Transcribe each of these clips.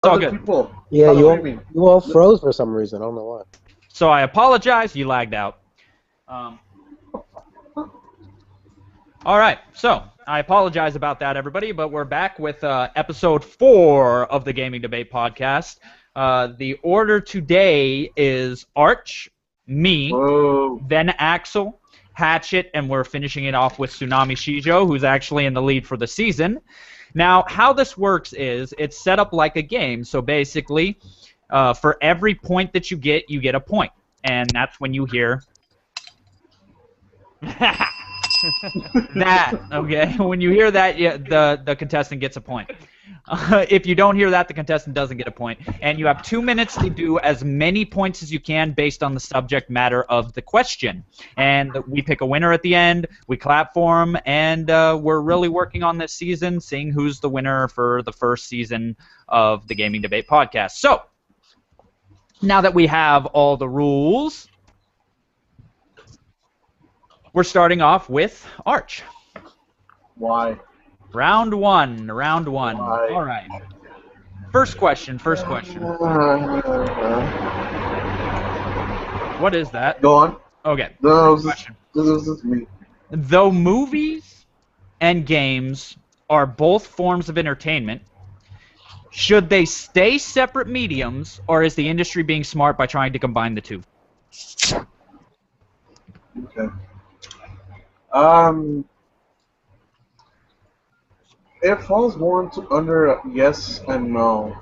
all Other good. people. Yeah, What do you mean? all froze for some reason. I don't know why. So I apologize. You lagged out. All right. So I apologize about that, everybody. But we're back with episode 4 of the Gaming Debate podcast. The order today is Arch, me, Whoa. then Axel, Hatchet, and we're finishing it off with Tsunami Shijo, who's actually in the lead for the season. Now, how this works is it's set up like a game. So basically, for every point that you get a point. And that's when you hear that, okay? When you hear that, yeah, the contestant gets a point. If you don't hear that, the contestant doesn't get a point. And you have 2 minutes to do as many points as you can based on the subject matter of the question. And we pick a winner at the end, we clap for him, and we're really working on this season, seeing who's the winner for the first season of the Gaming Debate podcast. So, now that we have all the rules, we're starting off with Arch. Why? Round one. Why? All right. First question. What is that? Go on. Okay. No, First question. this is me. Though movies and games are both forms of entertainment, should they stay separate mediums, or is the industry being smart by trying to combine the two? Okay. It falls more under yes and no.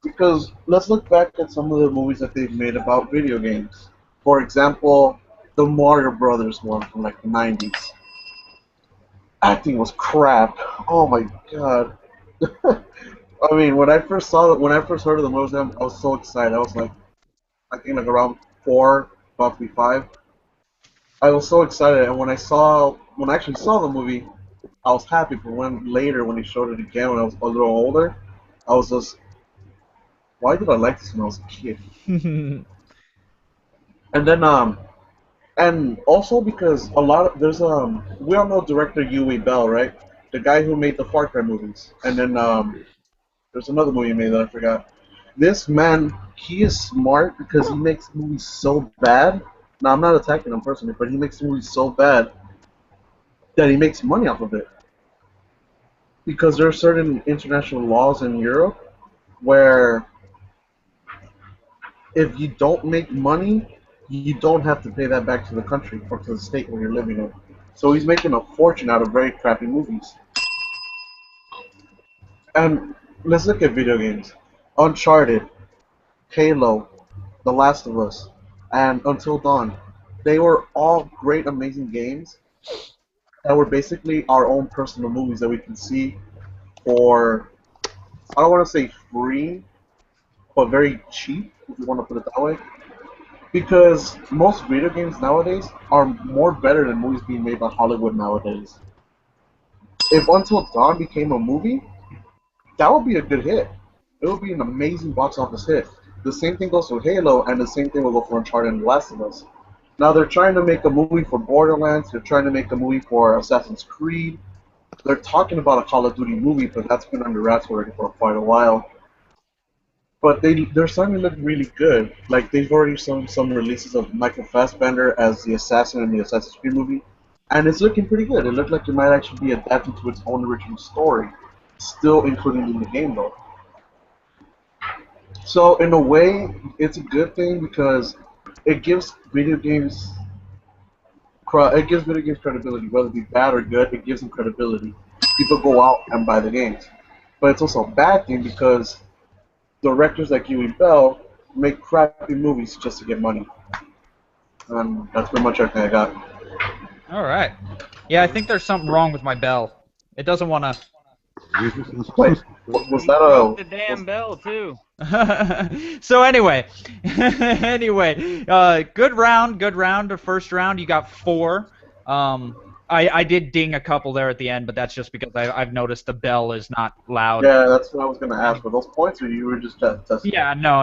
Because let's look back at some of the movies that they've made about video games. For example, the Mario Brothers one from like the 90s. Acting was crap. Oh my god. I mean, when I first heard of the movie, I was so excited. I was like, I think like around 4, probably 5. I was so excited, and when I actually saw the movie, I was happy. But when they showed it again when I was a little older, I was just, why did I like this when I was a kid? And then and also because there's we all know director Yui Bell, right? The guy who made the Far Cry movies, and then there's another movie he made that I forgot. This man, he is smart because he makes movies so bad. Now, I'm not attacking him personally, but he makes movies so bad that he makes money off of it. Because there are certain international laws in Europe where if you don't make money, you don't have to pay that back to the country or to the state where you're living in. So he's making a fortune out of very crappy movies. And let's look at video games. Uncharted, Halo, The Last of Us, and Until Dawn. They were all great, amazing games that were basically our own personal movies that we can see for, I don't want to say free, but very cheap, if you want to put it that way. Because most video games nowadays are more better than movies being made by Hollywood nowadays. If Until Dawn became a movie, that would be a good hit. It would be an amazing box office hit. The same thing goes for Halo, and the same thing will go for Uncharted and The Last of Us. Now they're trying to make a movie for Borderlands. They're trying to make a movie for Assassin's Creed. They're talking about a Call of Duty movie, but that's been under wraps already for quite a while. But they're starting to look really good. Like they've already shown some releases of Michael Fassbender as the assassin in the Assassin's Creed movie, and it's looking pretty good. It looked like it might actually be adapted to its own original story, still included in the game though. So in a way, it's a good thing because it gives video games credibility, whether it be bad or good. It gives them credibility. People go out and buy the games, but it's also a bad thing because directors like Yui Bell make crappy movies just to get money. And that's pretty much everything I got. All right. Yeah, I think there's something wrong with my bell. It doesn't want to. Wait, was that The damn bell too. So anyway, good round. The first round, you got 4. I did ding a couple there at the end, but that's just because I've noticed the bell is not loud. Yeah, that's what I was gonna ask. Were those points, or you were just testing? Yeah, no.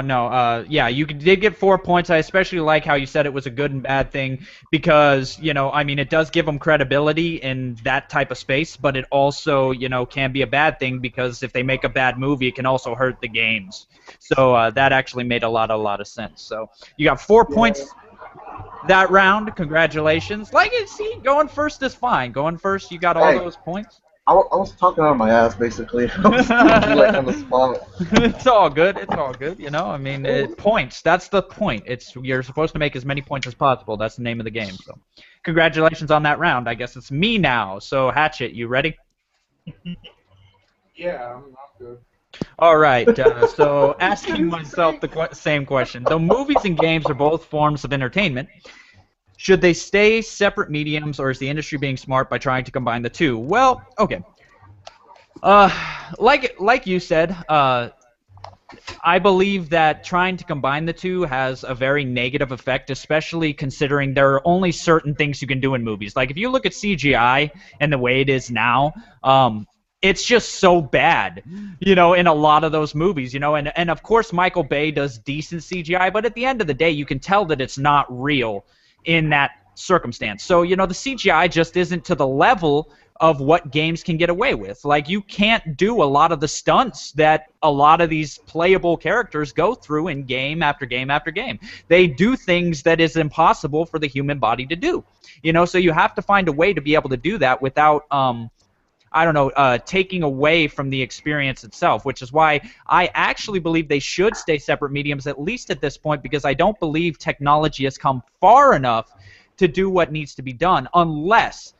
Yeah, you did get 4 points. I especially like how you said it was a good and bad thing because, I mean, it does give them credibility in that type of space, but it also, can be a bad thing because if they make a bad movie, it can also hurt the games. So that actually made a lot of sense. So you got 4 points that round. Congratulations. See, going first is fine. Going first, you got all those points. I was talking out of my ass, basically. I was thinking, like, on the spot. It's all good. It's all good. I mean, points. That's the point. You're supposed to make as many points as possible. That's the name of the game. So, congratulations on that round. I guess it's me now. So, Hatchet, you ready? Yeah, I'm good. All right. So, asking myself the same question. Though movies and games are both forms of entertainment, should they stay separate mediums, or is the industry being smart by trying to combine the two? Well, okay. Like you said, I believe that trying to combine the two has a very negative effect, especially considering there are only certain things you can do in movies. Like if you look at CGI and the way it is now, it's just so bad, in a lot of those movies, and of course Michael Bay does decent CGI, but at the end of the day, you can tell that it's not real in that circumstance. So, the CGI just isn't to the level of what games can get away with. Like, you can't do a lot of the stunts that a lot of these playable characters go through in game after game after game. They do things that is impossible for the human body to do. So you have to find a way to be able to do that without taking away from the experience itself, which is why I actually believe they should stay separate mediums, at least at this point, because I don't believe technology has come far enough to do what needs to be done, unless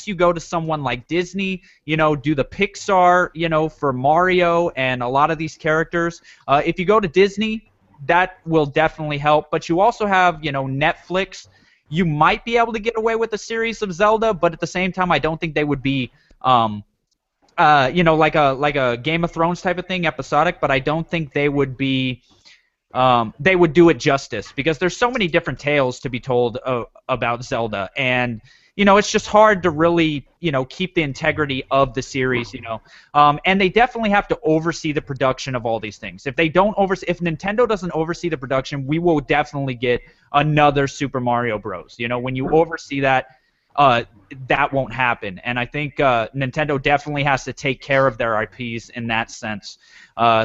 you go to someone like Disney, do the Pixar, for Mario and a lot of these characters. If you go to Disney, that will definitely help, but you also have, Netflix. You might be able to get away with a series of Zelda, but at the same time, I don't think they would be like a Game of Thrones type of thing, episodic, but I don't think they would be they would do it justice, because there's so many different tales to be told about Zelda, and it's just hard to really keep the integrity of the series, and they definitely have to oversee the production of all these things. If Nintendo doesn't oversee the production, we will definitely get another Super Mario Bros. When you oversee that, that won't happen. And I think Nintendo definitely has to take care of their IPs in that sense.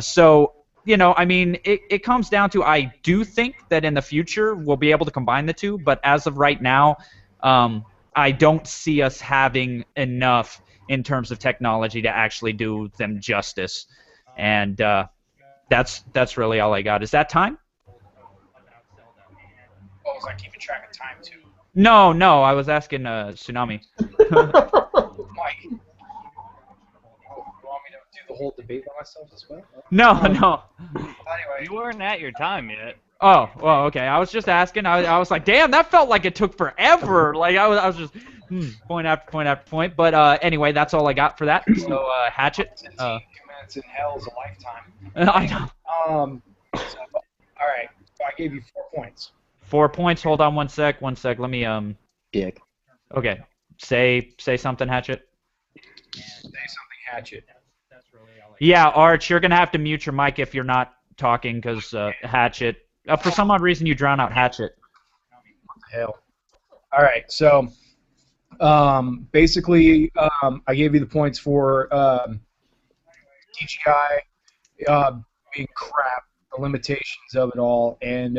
So, I mean, it comes down to, I do think that in the future we'll be able to combine the two, but as of right now, I don't see us having enough in terms of technology to actually do them justice. And that's really all I got. Is that time? Oh, was I keeping track of time too? No, I was asking Tsunami. Mike, you want me to do the whole debate by myself as well? No. Anyway, You weren't at your time yet. Oh, well, okay. I was just asking. I was like, damn, that felt like it took forever. Like I was just point after point after point. But anyway, that's all I got for that. So Hatchet. 2 minutes in hell is a lifetime. I know. All right. So I gave you 4 points. 4 points. Hold on one sec. Let me Dick. Okay. Say something, Hatchet. Say something, Hatchet. Yeah, Arch, you're gonna have to mute your mic if you're not talking, because Hatchet. For some odd reason, you drown out Hatchet. What the hell? All right, so basically, I gave you the points for CGI being crap, the limitations of it all, and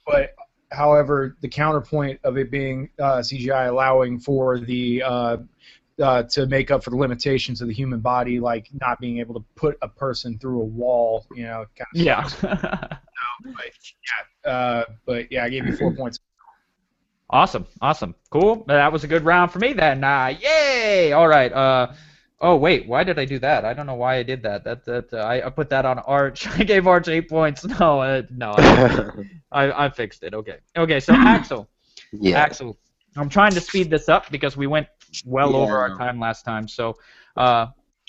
but however, the counterpoint of it being CGI allowing for the to make up for the limitations of the human body, like not being able to put a person through a wall, kind of Yeah. sucks. But yeah, I gave you 4 points. Awesome. Cool. That was a good round for me then. Yay! All right. Oh wait, why did I do that? I don't know why I did that. I put that on Arch. I gave Arch 8 points. No. I fixed it. Okay. So Axel. Yeah. Axel, I'm trying to speed this up because we went well over our time last time. So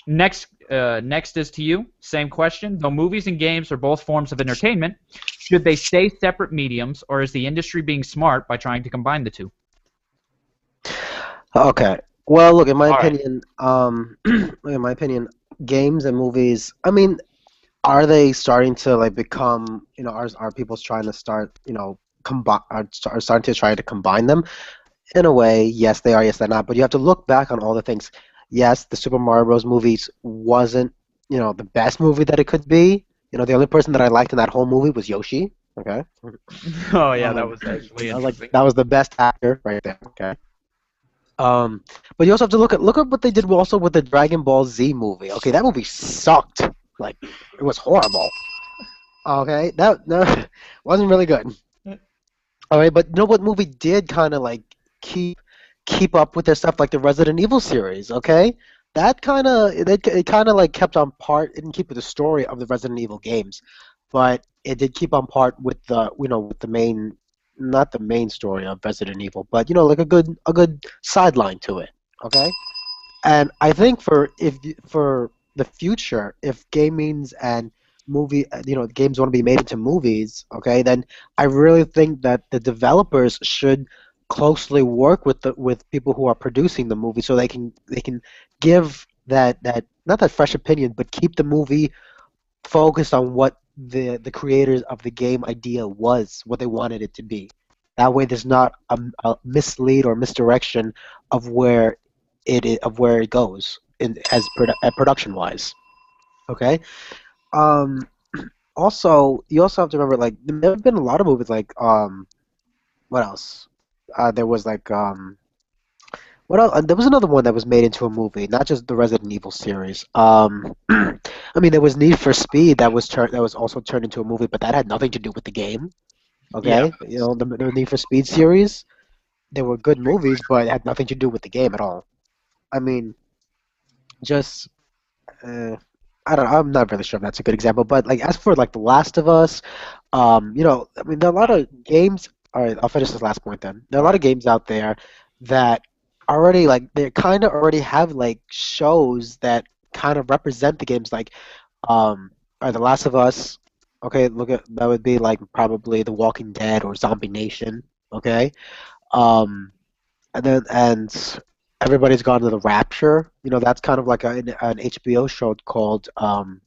next is to you. Same question. Though movies and games are both forms of entertainment, should they stay separate mediums, or is the industry being smart by trying to combine the two? Okay. Well, look, in my All right. opinion, look, in my opinion, games and movies. I mean, are they starting to like become? Are people trying to start? Combine? Are starting to try to combine them? In a way, yes, they are. Yes, they're not. But you have to look back on all the things. Yes, the Super Mario Bros. Movies wasn't, the best movie that it could be. The only person that I liked in that whole movie was Yoshi. Okay. Oh yeah, that Um, was actually I was like, interesting. that was the best actor right there. Okay. Um, but you also have to look at what they did also with the Dragon Ball Z movie. Okay, that movie sucked. Like, it was horrible. Okay, that no, wasn't really good. All right, but you know what movie did kind of like keep keep up with their stuff, like the Resident Evil series. Okay, that it kind of like kept on part. It didn't keep with the story of the Resident Evil games, but it did keep on part with the with the main, not the main story of Resident Evil, but like a good sideline to it. Okay, and I think for the future, if gamings and games want to be made into movies, okay, then I really think that the developers should closely work with people who are producing the movie, so they can give that not that fresh opinion, but keep the movie focused on what the creators of the game idea was, what they wanted it to be. That way, there's not a mislead or misdirection of where it goes production wise. Okay. Um. Also, you also have to remember, like, there have been a lot of movies like what else? There was like what else? There was another one that was made into a movie, not just the Resident Evil series. I mean, there was Need for Speed that was also turned into a movie, but that had nothing to do with the game. Yeah. Okay, the Need for Speed series, they were good movies, but it had nothing to do with the game at all. I mean, just uh, I don't know. I'm not really sure if that's a good example, but like as for like The Last of Us, I mean, there are a lot of games. All right, I'll finish this last point then. There are a All lot of right. games out there that already like they kind of already have like shows that kind of represent the games, like The Last of Us. Okay, look at that would be like probably The Walking Dead or Zombie Nation. Okay, um, and everybody's gone to the Rapture. That's kind of like an HBO show called the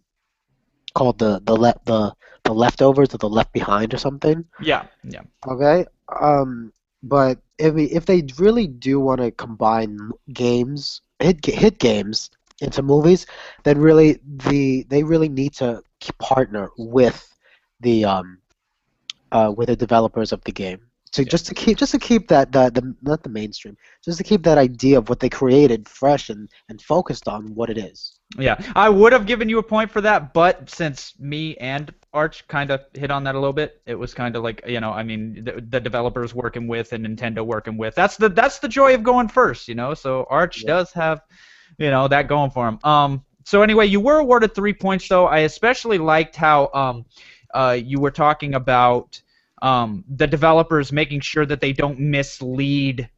Leftovers or the Left Behind or something. Yeah. Yeah. Okay. But if they really do want to combine hit games into movies, then really they really need to partner with the developers of the game. So Yeah. just to keep that the not the mainstream, just to keep that idea of what they created fresh and focused on what it is. Yeah, I would have given you a point for that, but since me and Arch kind of hit on that a little bit, it was kind of like, I mean, the developers working with and Nintendo working with. That's the joy of going first, So Arch Yeah. does have, that going for him. So anyway, you were awarded 3 points though. I especially liked how you were talking about the developers making sure that they don't mislead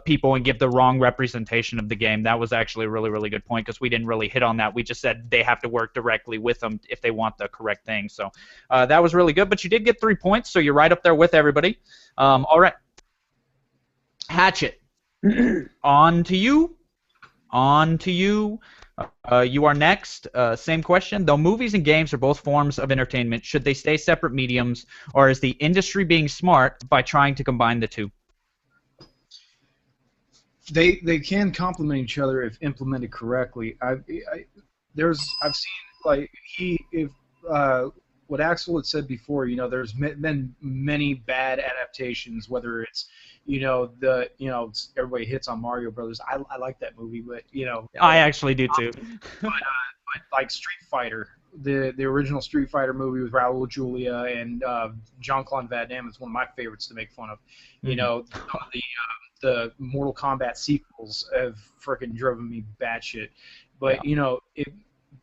people and give the wrong representation of the game. That was actually a really, really good point because we didn't really hit on that. We just said they have to work directly with them if they want the correct thing. So that was really good. But you did get 3 points, so you're right up there with everybody. All right. Hatchet. On to you. On to you. You are next. Same question. Though movies and games are both forms of entertainment, should they stay separate mediums, or is the industry being smart by trying to combine the two? They can complement each other if implemented correctly. I've seen like he if what Axel had said before. There's been many bad adaptations. Whether it's everybody hits on Mario Brothers. I like that movie, but I actually do too. but like Street Fighter, the original Street Fighter movie with Raul Julia and Jean-Claude Van Damme is one of my favorites to make fun of. Some of the Mortal Kombat sequels have freaking driven me batshit. But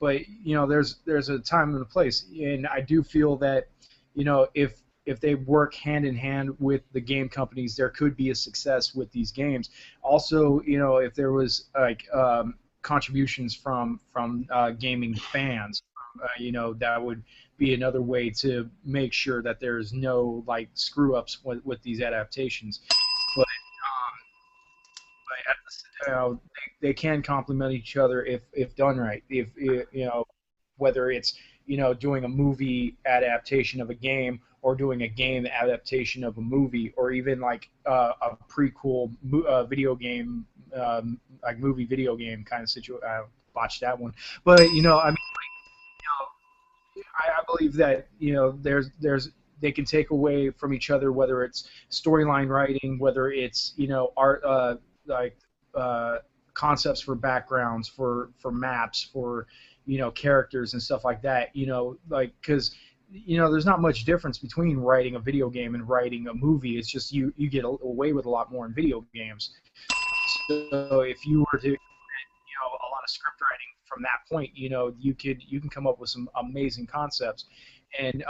there's a time and a place, and I do feel that if they work hand in hand with the game companies, there could be a success with these games. Also, if there was like contributions from gaming fans, that would be another way to make sure that there's no like screw ups with these adaptations. But at they can complement each other if done right. If whether it's doing a movie adaptation of a game or doing a game adaptation of a movie, or even like a prequel video game, like movie video game kind of situation. I botched that one, but I mean, I believe that there's they can take away from each other, whether it's storyline writing, whether it's art, like concepts for backgrounds, for maps, for characters and stuff like that. Like because there's not much difference between writing a video game and writing a movie. It's just you get away with a lot more in video games. So if you were to a lot of script writing from that point, you can come up with some amazing concepts, and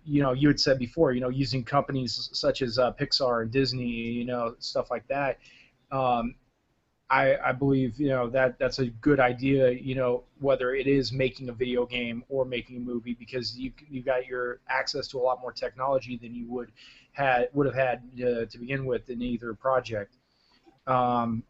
you had said before, using companies such as Pixar and Disney, stuff like that. I believe that's a good idea. Whether it is making a video game or making a movie, because you got your access to a lot more technology than you would have had to begin with in either project. Time.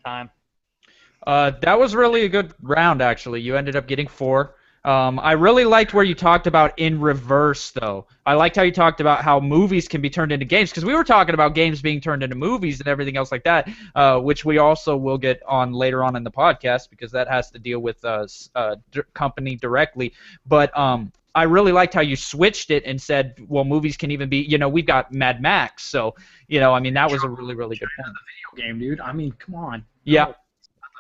That was really a good round, actually. You ended up getting 4. I really liked where you talked about in reverse, though. I liked how you talked about how movies can be turned into games, because we were talking about games being turned into movies and everything else like that, which we also will get on later on in the podcast, because that has to deal with company directly. But I really liked how you switched it and said, well, movies can even be, we've got Mad Max, so, I mean, that was a really, really good point. The video game, dude. I mean, come on. Yeah. I'd love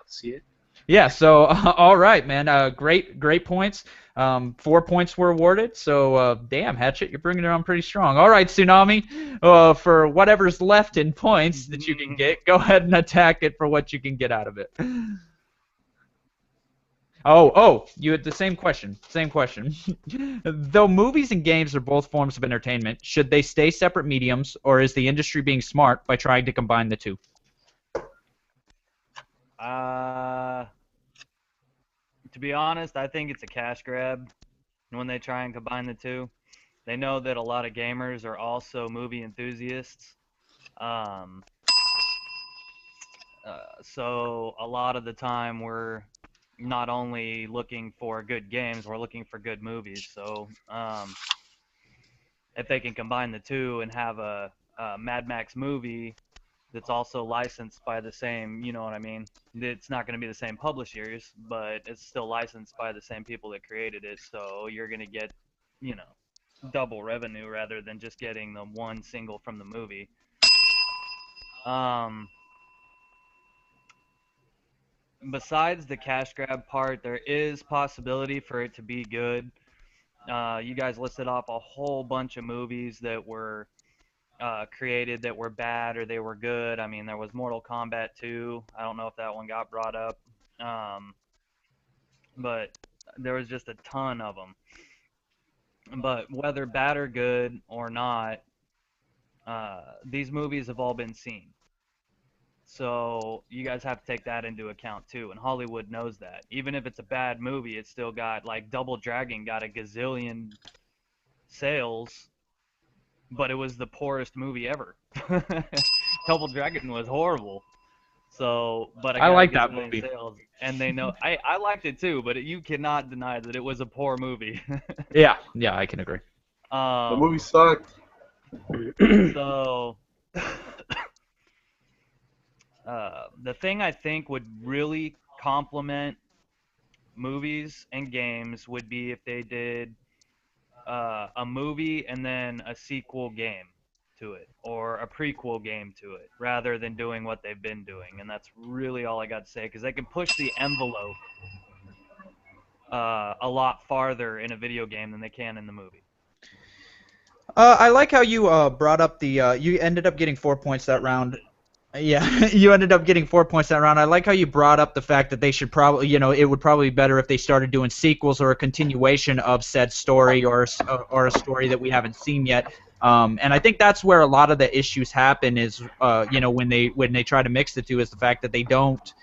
to see it. Yeah, so all right, man. Great points. 4 points were awarded. So damn, Hatchet, you're bringing it on pretty strong. All right, Tsunami, for whatever's left in points that you can get, go ahead and attack it for what you can get out of it. Oh, you had the same question. Same question. Though movies and games are both forms of entertainment, should they stay separate mediums, or is the industry being smart by trying to combine the two? To be honest, I think it's a cash grab when they try and combine the two. They know that a lot of gamers are also movie enthusiasts. So a lot of the time we're not only looking for good games, we're looking for good movies. So if they can combine the two and have a Mad Max movie that's also licensed by the same, you know what I mean? It's not going to be the same publishers, but it's still licensed by the same people that created it, so you're going to get, double revenue rather than just getting the one single from the movie. Besides the cash grab part, there is possibility for it to be good. You guys listed off a whole bunch of movies that were created that were bad or they were good. I mean, there was Mortal Kombat 2. I don't know if that one got brought up. But there was just a ton of them. But whether bad or good or not, these movies have all been seen. So you guys have to take that into account too, and Hollywood knows that. Even if it's a bad movie, it's still got, like, Double Dragon got a gazillion sales, but it was the poorest movie ever. Double Dragon was horrible. So, but I like that movie. Sales, and they know I liked it too, but you cannot deny that it was a poor movie. Yeah, I can agree. The movie sucked. So, the thing I think would really complement movies and games would be if they did a movie and then a sequel game to it, or a prequel game to it, rather than doing what they've been doing. And that's really all I got to say, because they can push the envelope a lot farther in a video game than they can in the movie. I like how you brought up the. You ended up getting 4 points that round. Yeah, you ended up getting 4 points that round. I like how you brought up the fact that they should probably, it would probably be better if they started doing sequels or a continuation of said story, or a story that we haven't seen yet. And I think that's where a lot of the issues happen is, when they try to mix the two, is the fact that they don't.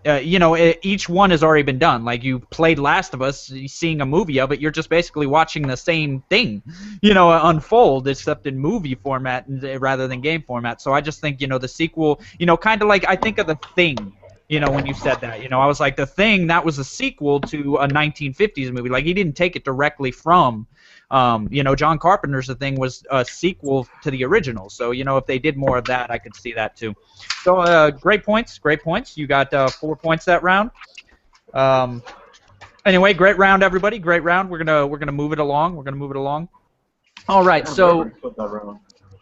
each one has already been done. Like, you played Last of Us, seeing a movie of it, you're just basically watching the same thing, unfold, except in movie format rather than game format. So I just think, the sequel, kind of like, I think of The Thing, when you said that. I was like, The Thing, that was a sequel to a 1950s movie. Like, he didn't take it directly from, John Carpenter's The Thing was a sequel to the original. So, if they did more of that, I could see that too. So, great points. You got 4 points that round. Anyway, great round, everybody. Great round. We're gonna move it along. All right. So,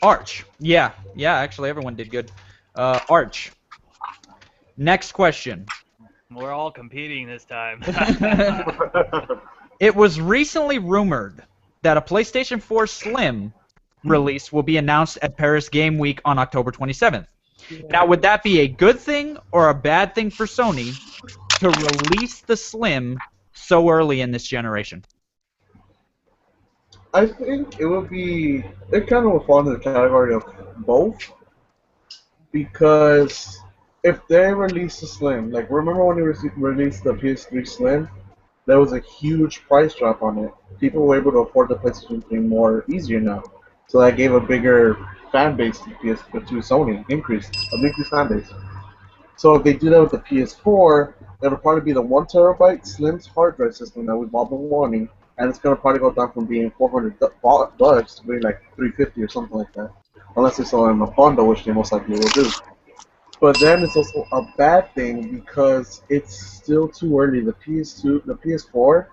Arch. Yeah. Actually, everyone did good. Arch. Next question. We're all competing this time. It was recently rumored that a PlayStation 4 Slim release will be announced at Paris Game Week on October 27th. Now, would that be a good thing or a bad thing for Sony to release the Slim so early in this generation? I think it kind of would fall into the category of both, because if they release the Slim, like, remember when they released the PS3 Slim, there was a huge price drop on it. People were able to afford the PlayStation 3 more easier now. So that gave a bigger fan base to Sony, increased fan base. So if they do that with the PS4, it'll probably be the 1 terabyte Slim's hard drive system that we've all been wanting, and it's gonna probably go down from being $400 to being like $350 or something like that, unless they sell it in a bundle, which they most likely will do. But then it's also a bad thing because it's still too early. The PS4,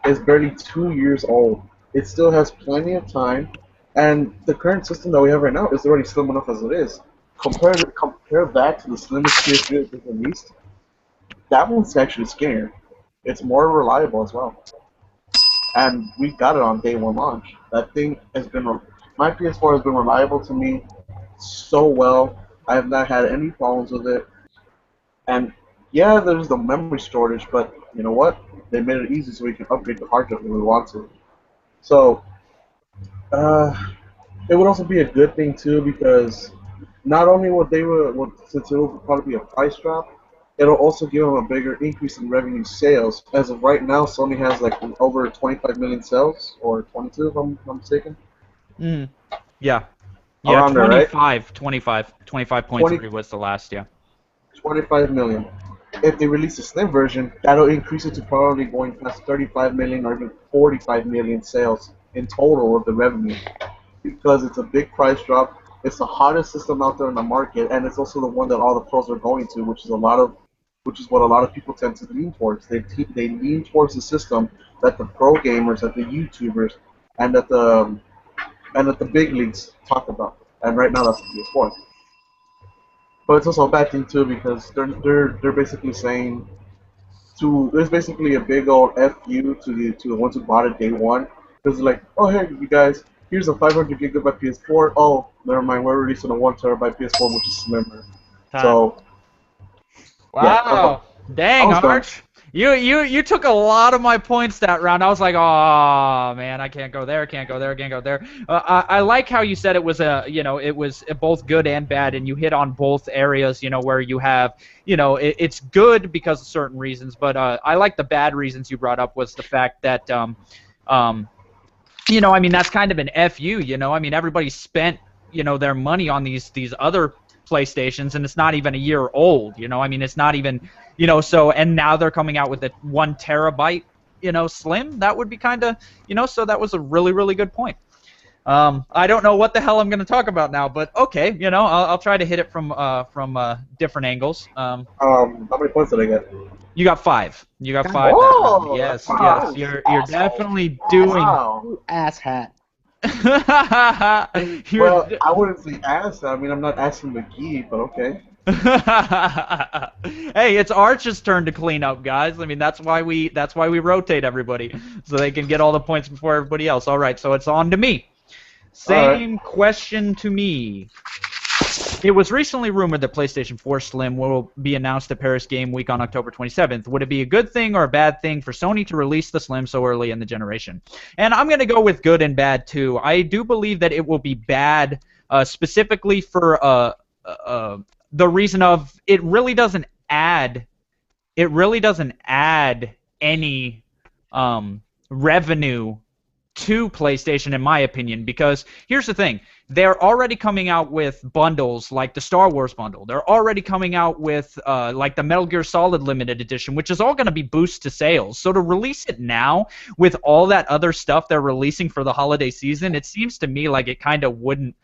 is barely 2 years old. It still has plenty of time, and the current system that we have right now is already slim enough as it is. Compare that to the slimmest PS3 that they've released. That one's actually skinnier. It's more reliable as well. And we got it on day one launch. That thing has been, my PS4 has been reliable to me so well. I have not had any problems with it. And yeah, there's the memory shortage, but you know what? They made it easy so we can upgrade the hard drive when we want to. So, it would also be a good thing too, because not only since it will probably be a price drop, it'll also give them a bigger increase in revenue sales. As of right now, Sony has like over 25 million sales, or 22 if I'm not mistaken. Yeah. Yeah, around 25, there, right? 25.3 was the last, yeah. 25 million. If they release a Slim version, that'll increase it to probably going past 35 million or even 45 million sales in total of the revenue. Because it's a big price drop, it's the hottest system out there in the market, and it's also the one that all the pros are going to, which is what a lot of people tend to lean towards. They lean towards the system that the pro gamers, that the YouTubers, and that the big leagues talk about. And right now that's the PS4. But it's also a bad thing too, because they're basically saying there's basically a big old FU to the ones who bought it day one. Because like, oh hey you guys, here's a 500 gigabyte PS4. Oh, never mind, we're releasing a 1 terabyte PS4, which is slimmer. So wow, yeah, dang, Arch. You took a lot of my points that round. I was like, oh man, I can't go there. I like how you said it was it was both good and bad, and you hit on both areas. Where you have, it's good because of certain reasons, but I like the bad reasons you brought up was the fact that that's kind of an FU. Everybody spent their money on these other PlayStations, and it's not even a year old. It's not even. So, and now they're coming out with a 1 terabyte, Slim. That would be kind of, so that was a really, really good point. I don't know what the hell I'm going to talk about now, but okay, I'll try to hit it from different angles. How many points did I get? You got 5. You got 5. Whoa, yes, wow. yes, you're definitely doing. Wow. Asshat. Well, I wouldn't say ass. I mean, I'm not asking McGee, but okay. Hey, it's Arch's turn to clean up, guys. That's why we rotate everybody, so they can get all the points before everybody else. All right, so it's on to me. Same question to me. It was recently rumored that PlayStation 4 Slim will be announced at Paris Game Week on October 27th. Would it be a good thing or a bad thing for Sony to release the Slim so early in the generation? And I'm going to go with good and bad, too. I do believe that it will be bad, specifically for the reason of it really doesn't add it really doesn't add any revenue to PlayStation, in my opinion, because here's the thing. They're already coming out with bundles like the Star Wars bundle. They're already coming out with like the Metal Gear Solid limited edition, which is all going to be boost to sales. So to release it now with all that other stuff they're releasing for the holiday season, it seems to me like it kind of wouldn't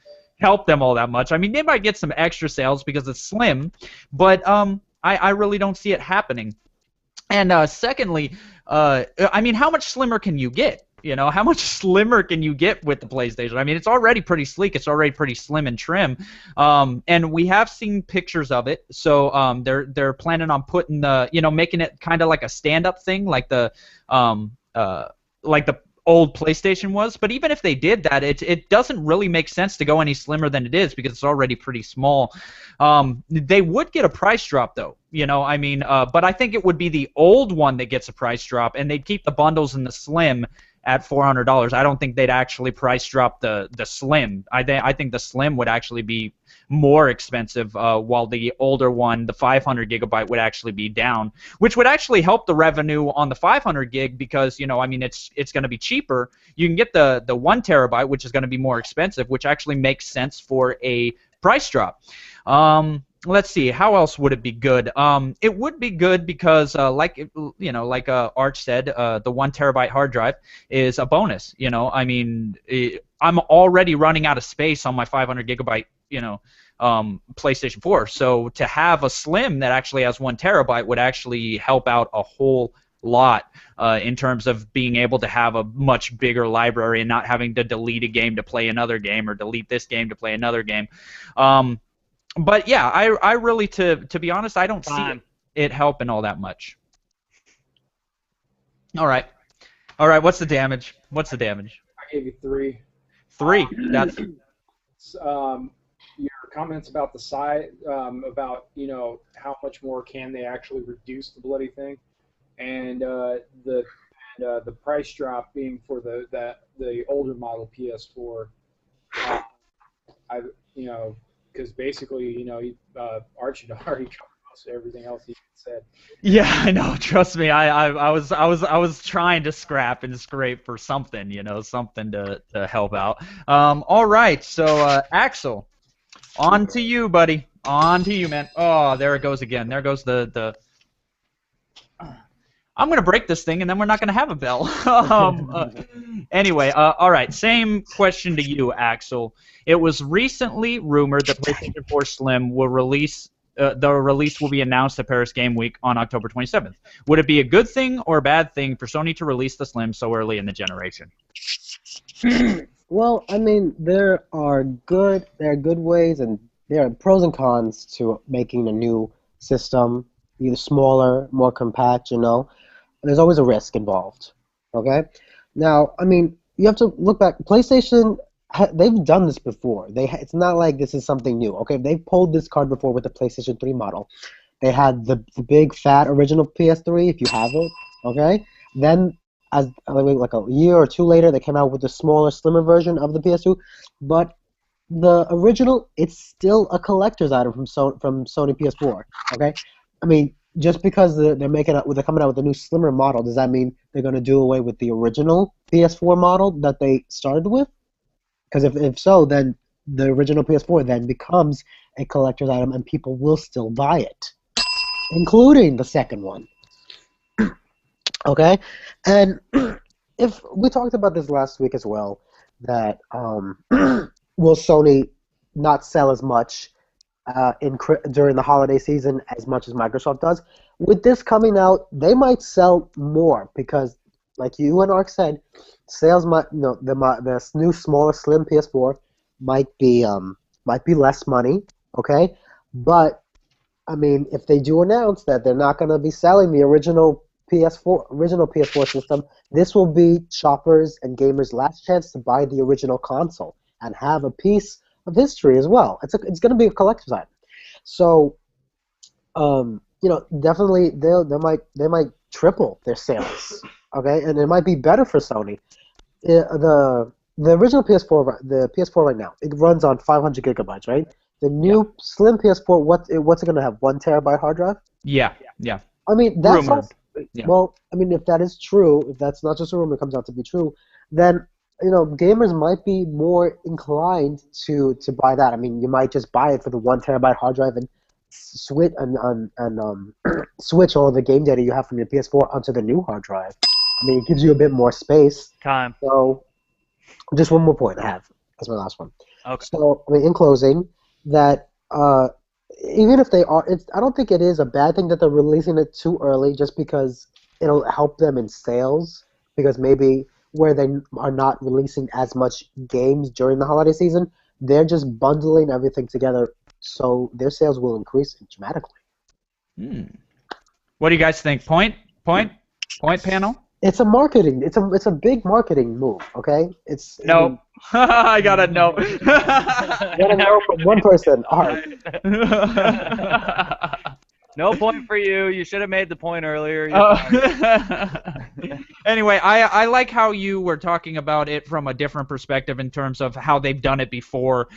help them all that much. I mean, they might get some extra sales because it's slim, but I really don't see it happening. And secondly, I mean, how much slimmer can you get? You know, how much slimmer can you get with the PlayStation? I mean, it's already pretty sleek. It's already pretty slim and trim. And we have seen pictures of it. So they're planning on putting the, you know, making it kind of like a stand-up thing, like the old PlayStation was. But even if they did that, it doesn't really make sense to go any slimmer than it is because it's already pretty small. They would get a price drop though. You know, I mean, but I think it would be the old one that gets a price drop, and they'd keep the bundles and the slim at $400. I don't think they'd actually price drop the slim. I think the slim would actually be more expensive, while the older one, the 500 gigabyte, would actually be down, which would actually help the revenue on the 500 gig because, you know, I mean, it's going to be cheaper. You can get the 1 terabyte, which is going to be more expensive, which actually makes sense for a price drop. Let's see, how else would it be good? It would be good because, like Arch said, the 1 terabyte hard drive is a bonus. You know, I mean, I'm already running out of space on my 500 gigabyte, you know, PlayStation 4. So to have a slim that actually has 1 terabyte would actually help out a whole lot in terms of being able to have a much bigger library and not having to delete a game to play another game or delete this game to play another game. But yeah, I really, to be honest, I don't see it helping all that much. All right, what's the damage? I gave you 3. 3. That's your comments about the size, about, you know, how much more can they actually reduce the bloody thing, and the price drop being for the older model PS4. You know. Because basically, you know, Archie had already covered most of everything else he said. Yeah, I know. Trust me, I was trying to scrap and scrape for something, you know, something to help out. All right, so Axel, on to you, buddy. On to you, man. Oh, there it goes again. There goes the. I'm gonna break this thing, and then we're not gonna have a bell. Anyway, all right. Same question to you, Axel. It was recently rumored that PlayStation 4 Slim will release. The release will be announced at Paris Game Week on October 27th. Would it be a good thing or a bad thing for Sony to release the Slim so early in the generation? Well, I mean, there are good ways, and there are pros and cons to making a new system, either smaller, more compact. You know, there's always a risk involved. Okay. Now, I mean, you have to look back. PlayStation, they've done this before. It's not like this is something new. Okay, they've pulled this card before with the PlayStation 3 model. They had the big fat original PS3, if you have it. Okay, then as like a year or two later, they came out with the smaller, slimmer version of the PS2. But the original, it's still a collector's item from Sony PS4. Okay, I mean, just because they're coming out with a new slimmer model, does that mean they're going to do away with the original PS4 model that they started with? Because if so, then the original PS4 then becomes a collector's item, and people will still buy it, including the second one. Okay, and if we talked about this last week as well, that will Sony not sell as much during the holiday season as much as Microsoft does? With this coming out, they might sell more because, like you and Ark said, sales the new smaller slim PS4 might be less money, okay? But I mean, if they do announce that they're not going to be selling the original PS4 system, this will be shoppers and gamers' last chance to buy the original console and have a piece of history as well. It's going to be a collector's item. So, you know, definitely they might triple their sales. Okay, and it might be better for Sony. The original PS4, the PS4 right now, it runs on 500 gigabytes, right? The new slim PS4, what's it going to have? 1 terabyte hard drive? Yeah. I mean, that's Rumored. also, Yeah. well, I mean, if that is true, if that's not just a rumor, it comes out to be true, then gamers might be more inclined to buy that. I mean, you might just buy it for the 1 terabyte hard drive and switch and switch all the game data you have from your PS4 onto the new hard drive. I mean, it gives you a bit more space. Time. So, just one more point I have. That's my last one. Okay. So, I mean, in closing, that even if they are, I don't think it is a bad thing that they're releasing it too early, just because it'll help them in sales. Because maybe where they are not releasing as much games during the holiday season, they're just bundling everything together, so their sales will increase dramatically. What do you guys think? Point panel? It's a marketing. It's a big marketing move. Okay. No. I got a no. Get a no from one person. All right. No point for you. You should have made the point earlier. Anyway, I like how you were talking about it from a different perspective in terms of how they've done it before.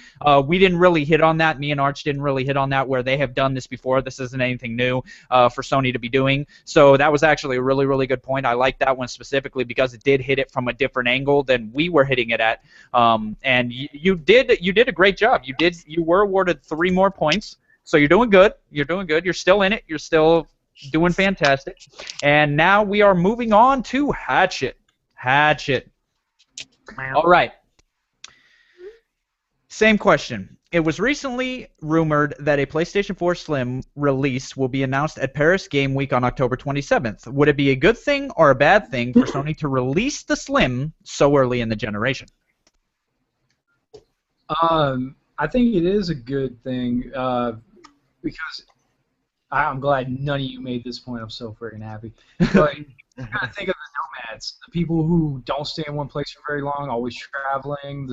We didn't really hit on that. Me and Arch didn't really hit on that, where they have done this before. This isn't anything new for Sony to be doing. So that was actually a really, really good point. I like that one specifically because it did hit it from a different angle than we were hitting it at. And you did a great job. You were awarded 3 more points. So you're doing good. You're doing good. You're still in it. You're still doing fantastic. And now we are moving on to Hatchet. Hatchet. All right. Same question. It was recently rumored that a PlayStation 4 Slim release will be announced at Paris Game Week on October 27th. Would it be a good thing or a bad thing for Sony to release the Slim so early in the generation? I think it is a good thing because I'm glad none of you made this point. I'm so freaking happy. But you gotta think of the nomads, the people who don't stay in one place for very long, always traveling.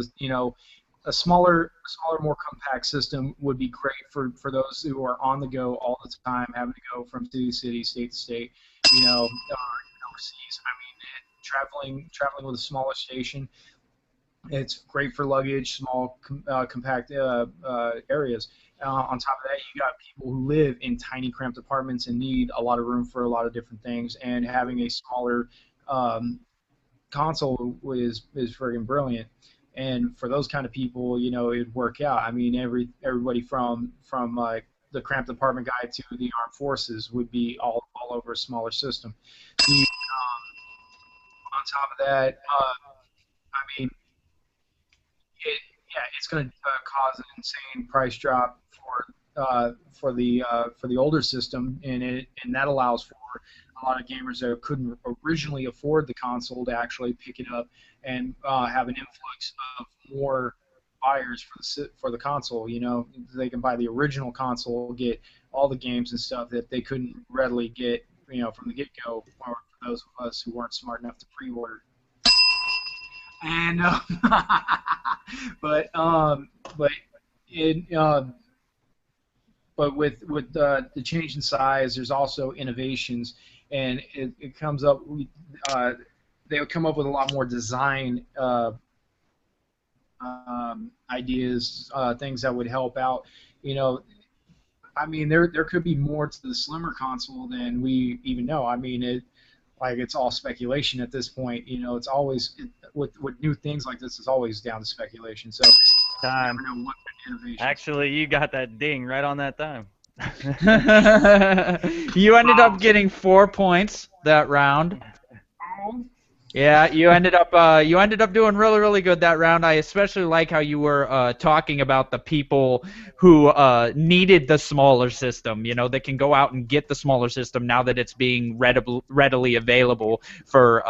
A smaller, more compact system would be great for those who are on the go all the time, having to go from city to city, state to state. Overseas. I mean, traveling with a smaller station. It's great for luggage, small, compact areas. On top of that, you got people who live in tiny, cramped apartments and need a lot of room for a lot of different things. And having a smaller console is friggin' brilliant. And for those kind of people, it'd work out. I mean, everybody from like the cramped apartment guy to the armed forces would be all over a smaller system. On top of that, I mean, it's going to cause an insane price drop for the older system, and that allows for a lot of gamers that couldn't originally afford the console to actually pick it up and have an influx of more buyers for the console. They can buy the original console, get all the games and stuff that they couldn't readily get from the get-go, or for those of us who weren't smart enough to pre-order. And but with the change in size, there's also innovations, and it comes up. They'll come up with a lot more design ideas, things that would help out. I mean, there could be more to the slimmer console than we even know. I mean, it's all speculation at this point. It's always with new things like this, it's always down to speculation. So, Time. You never know what innovation. Actually, you got that ding right on that time. You ended up getting 4 points that round. Yeah, you ended up doing really, really good that round. I especially like how you were talking about the people who needed the smaller system. They can go out and get the smaller system now that it's being readily available for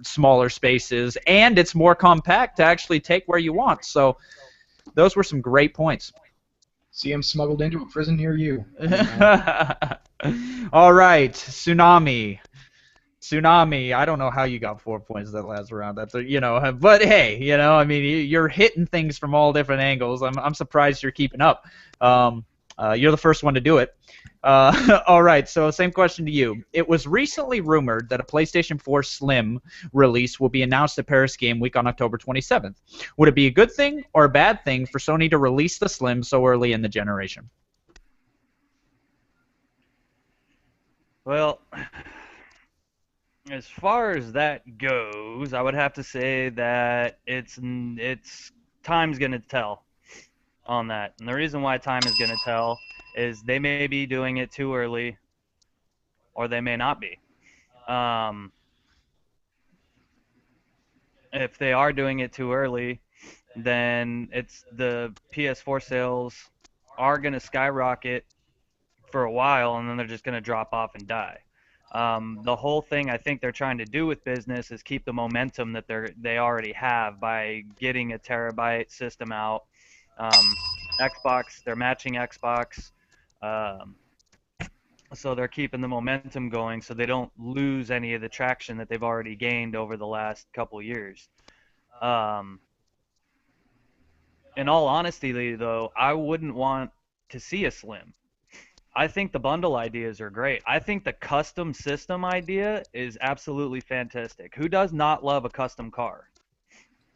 smaller spaces, and it's more compact to actually take where you want. So those were some great points. See him smuggled into a prison near you. All right, Tsunami. I don't know how you got 4 points that last round. That's but hey, I mean, you're hitting things from all different angles. I'm surprised you're keeping up. You're the first one to do it. All right, so same question to you. It was recently rumored that a PlayStation 4 Slim release will be announced at Paris Game Week on October 27th. Would it be a good thing or a bad thing for Sony to release the Slim so early in the generation? Well, as far as that goes, I would have to say that it's time's gonna tell on that. And the reason why time is gonna tell is they may be doing it too early, or they may not be. Um, if they are doing it too early, then it's the PS4 sales are gonna skyrocket for a while, and then they're just gonna drop off and die. The whole thing I think they're trying to do with business is keep the momentum that they already have by getting a terabyte system out. Um, Xbox, they're matching Xbox, um, so they're keeping the momentum going, so they don't lose any of the traction that they've already gained over the last couple years. Um, in all honesty, though, I wouldn't want to see a Slim. I think the bundle ideas are great. I think the custom system idea is absolutely fantastic. Who does not love a custom car?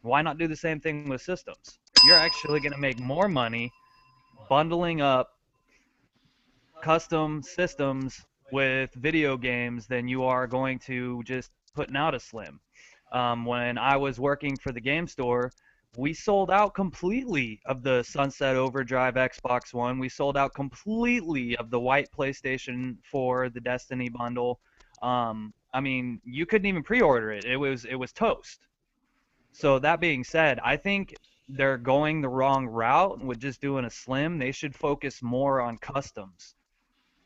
Why not do the same thing with systems? You're actually going to make more money bundling up custom systems with video games than you are going to just putting out a Slim. When I was working for the game store, we sold out completely of the Sunset Overdrive Xbox One. We sold out completely of the white PlayStation 4, the Destiny bundle. I mean, you couldn't even pre-order it. It was toast. So that being said, I think they're going the wrong route with just doing a Slim. They should focus more on customs,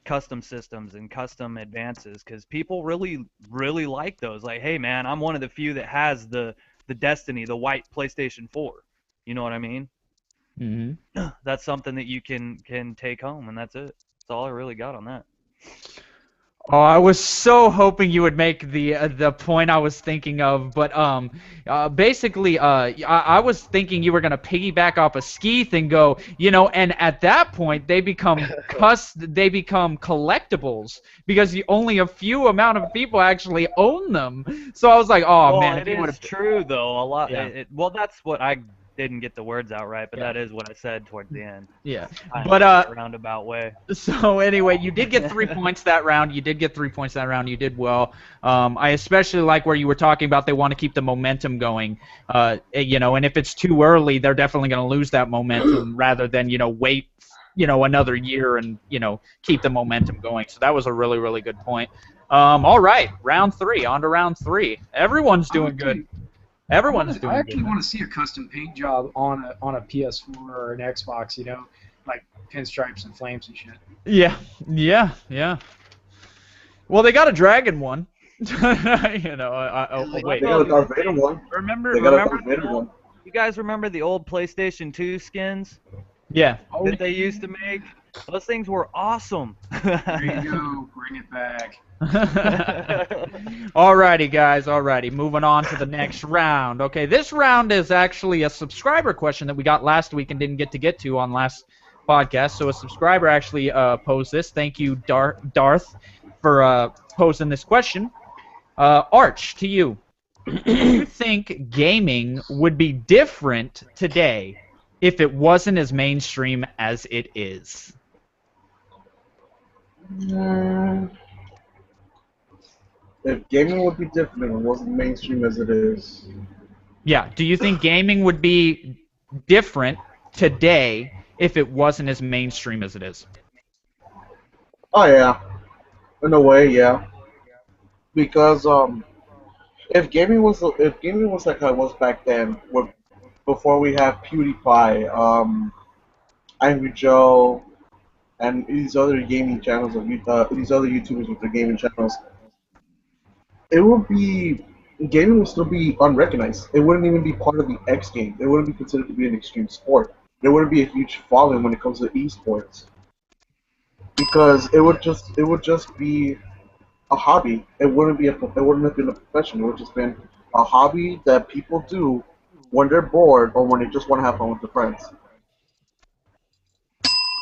custom systems, and custom advances, because people really, really like those. Like, hey, man, I'm one of the few that has the Destiny, the white PlayStation 4. You know what I mean? Mm-hmm. That's something that you can take home, and that's it. That's all I really got on that. Oh, I was so hoping you would make the point I was thinking of, but basically, I was thinking you were gonna piggyback off a Skeeth and go, and at that point they become collectibles because only a few amount of people actually own them. So I was like, oh well, man, it is true though. A lot. Yeah. Well, that's what I didn't get the words out right, but that is what I said towards the end. Yeah, but a roundabout way. So anyway, you did get 3 points that round. You did get 3 points that round. You did well. I especially like where you were talking about they want to keep the momentum going. And if it's too early, they're definitely going to lose that momentum rather than wait another year and keep the momentum going. So that was a really, really good point. All right, round 3. On to round 3. Everyone's doing good. Everyone's doing good. I actually want to see a custom paint job on a PS4 or an Xbox, like pinstripes and flames and shit. Yeah. Well, they got a dragon one. They got a Darth Vader one. Remember you guys remember the old PlayStation 2 skins? Yeah. That they used to make? Those things were awesome. There you go. Bring it back. Alrighty, guys. Alrighty. Moving on to the next round. Okay, this round is actually a subscriber question that we got last week and didn't get to on last podcast. So a subscriber actually posed this. Thank you, Darth, for posing this question. Arch, to you. Do you think gaming would be different today if it wasn't as mainstream as it is? If gaming would be different if it wasn't mainstream as it is. Yeah, do you think gaming would be different today if it wasn't as mainstream as it is? Oh yeah, in a way, yeah. Because if gaming was like how it was back then, before we had PewDiePie, Angry Joe, and these other gaming channels these other YouTubers with their gaming channels, gaming would still be unrecognized. It wouldn't even be part of the X Games. It wouldn't be considered to be an extreme sport. There wouldn't be a huge following when it comes to esports, because it would just be a hobby. It wouldn't have been a profession. It would have just been a hobby that people do when they're bored or when they just want to have fun with their friends.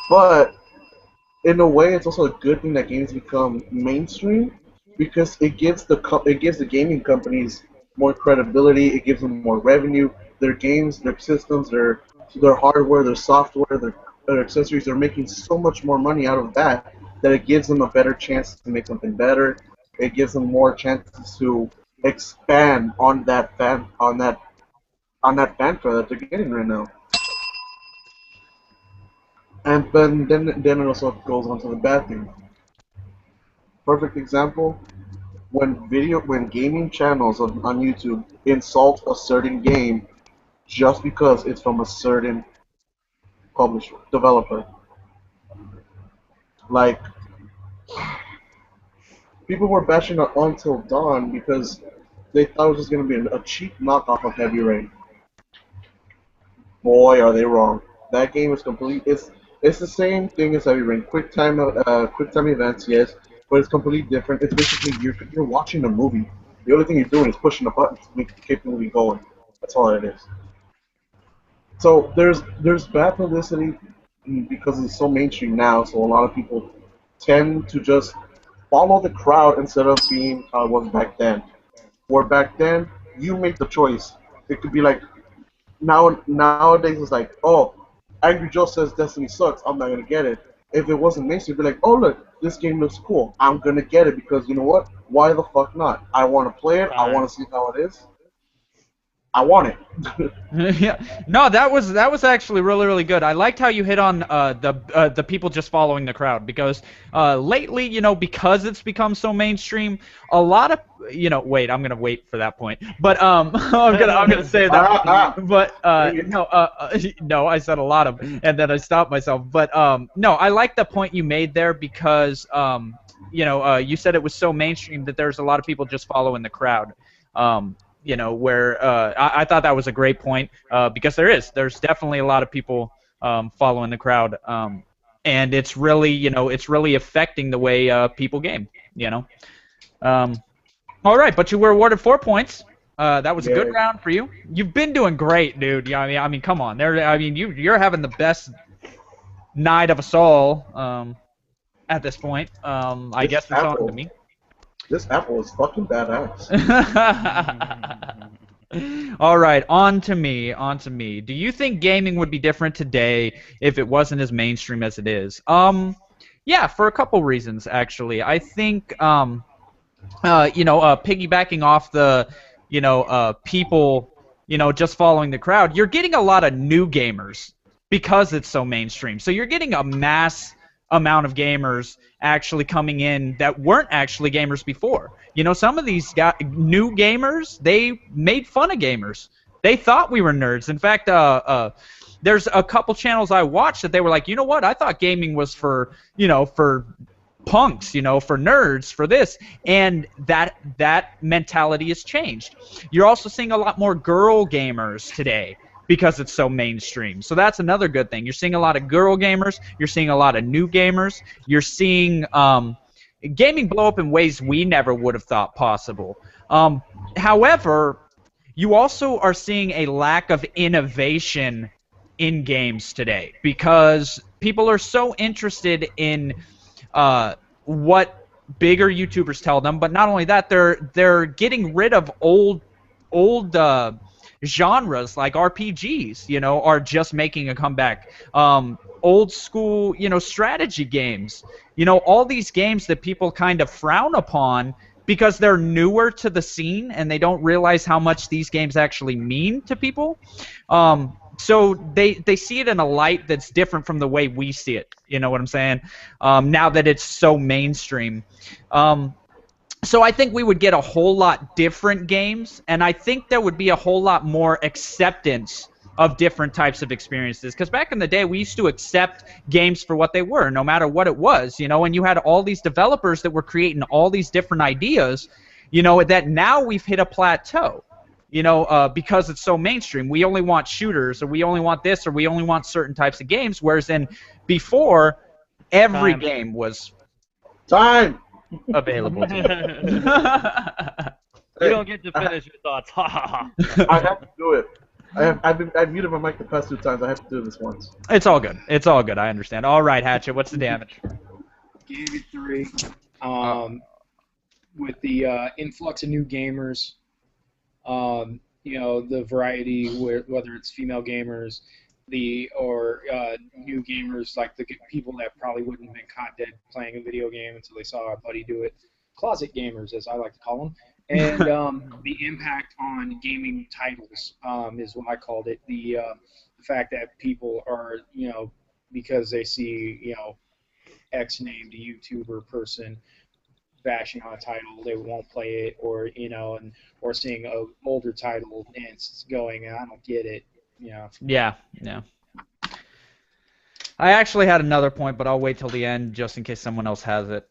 But in a way, it's also a good thing that games become mainstream, because it gives the gaming companies more credibility. It gives them more revenue. Their games, their systems, their hardware, their software, their accessories, they're making so much more money out of that that it gives them a better chance to make something better. It gives them more chances to expand on that fanfare that they're getting right now. And then it also goes on to the bad thing. Perfect example, when gaming channels on YouTube insult a certain game just because it's from a certain publisher developer. Like, people were bashing on Until Dawn because they thought it was just going to be a cheap knockoff of Heavy Rain. Boy, are they wrong. That game is complete. It's the same thing as Heavy Rain. Quick time events, yes, but it's completely different. It's basically you're watching a movie. The only thing you're doing is pushing a button to keep the movie going. That's all it is. So there's bad publicity because it's so mainstream now. So a lot of people tend to just follow the crowd instead of being how it was back then. Where back then you made the choice. It could be like nowadays it's like, oh, Angry Joe says Destiny sucks. I'm not gonna get it. If it wasn't mainstream, it'd be like, oh look, this game looks cool. I'm gonna get it because you know what? Why the fuck not? I want to play it. I want to see how it is. I want it. Yeah, no, that was actually really good. I liked how you hit on the people just following the crowd because lately, because it's become so mainstream, a lot of wait, I'm gonna wait for that point, but I'm gonna say that, but no, I said a lot of, and then I stopped myself, but no, I like the point you made there because you said it was so mainstream that there's a lot of people just following the crowd. Where I thought that was a great point because there's definitely a lot of people following the crowd, and it's really affecting the way people game. All right, but you were awarded 4 points. That was a good round for you. You've been doing great, dude. Yeah, I mean, come on. You're having the best night of us all at this point. I guess it's on to me. This apple is fucking badass. All right, on to me. Do you think gaming would be different today if it wasn't as mainstream as it is? Yeah, for a couple reasons actually. I think piggybacking off the people just following the crowd, you're getting a lot of new gamers because it's so mainstream. So you're getting a mass amount of gamers actually coming in that weren't actually gamers before. Some of these new gamers, they made fun of gamers. They thought we were nerds. In fact, there's a couple channels I watched that they were like, you know what? I thought gaming was for punks, for nerds, for this, and that mentality has changed. You're also seeing a lot more girl gamers today because it's so mainstream. So that's another good thing. You're seeing a lot of girl gamers. You're seeing a lot of new gamers. You're seeing gaming blow up in ways we never would have thought possible. However, you also are seeing a lack of innovation in games today because people are so interested in what bigger YouTubers tell them, but not only that, they're getting rid of old genres like RPGs, are just making a comeback. Old school, strategy games, all these games that people kind of frown upon because they're newer to the scene and they don't realize how much these games actually mean to people. So they see it in a light that's different from the way we see it. You know what I'm saying? Now that it's so mainstream. So I think we would get a whole lot different games, and I think there would be a whole lot more acceptance of different types of experiences. Because back in the day, we used to accept games for what they were, no matter what it was, and you had all these developers that were creating all these different ideas, that now we've hit a plateau, because it's so mainstream. We only want shooters, or we only want this, or we only want certain types of games, whereas before, every game was available to you don't get to finish your thoughts. I have to do it. I've muted my mic the past 2 times. I have to do this once. It's all good. I understand. All right, Hatchet, what's the damage? Gave it 3. With the influx of new gamers, the variety, whether it's female gamers, new gamers, like the people that probably wouldn't have been caught dead playing a video game until they saw a buddy do it. Closet gamers, as I like to call them. And the impact on gaming titles is what I called it. The fact that people are, because they see, X named YouTuber person bashing on a title, they won't play it, or or seeing a older title and it's going, I don't get it, Yeah. I actually had another point, but I'll wait till the end just in case someone else has it.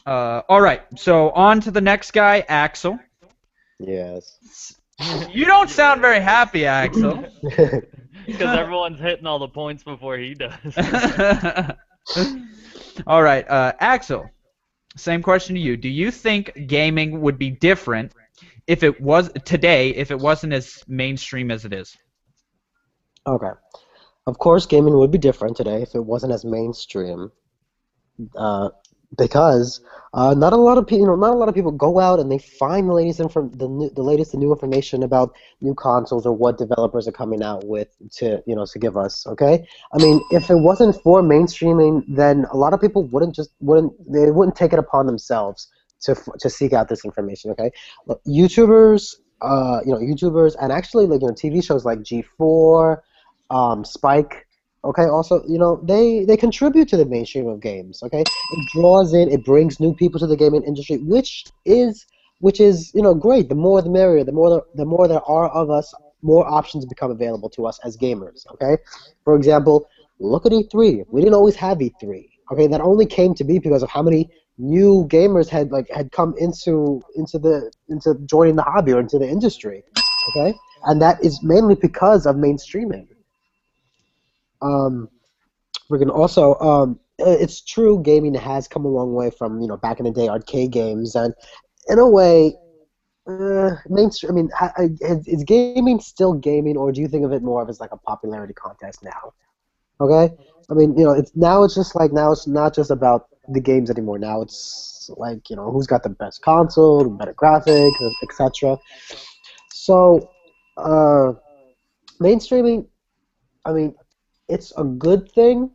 All right, so on to the next guy, Axel. Yes. You don't sound very happy, Axel. Because everyone's hitting all the points before he does. All right, Axel. Same question to you. Do you think gaming would be different if it wasn't as mainstream as it is? Okay. Of course, gaming would be different today if it wasn't as mainstream. Because not a lot of people go out and they find the latest and new information about new consoles or what developers are coming out with to give us. Okay, I mean, if it wasn't for mainstreaming, then a lot of people wouldn't take it upon themselves to seek out this information. Okay, look, YouTubers, and actually TV shows like G4, Spike. Okay, also, they contribute to the mainstream of games, okay? It brings new people to the gaming industry, which is great. The more the merrier. The more there are of us, more options become available to us as gamers, okay? For example, look at E3. We didn't always have E3. Okay, that only came to be because of how many new gamers had come into joining the hobby or into the industry. Okay? And that is mainly because of mainstreaming. We're gonna also it's true gaming has come a long way from back in the day arcade games, and in a way mainstream. I mean, is gaming still gaming, or do you think of it more of as like a popularity contest now? Okay, I mean it's just like now it's not just about the games anymore. Now it's like who's got the best console, better graphics, etc. So mainstreaming, I mean, it's a good thing,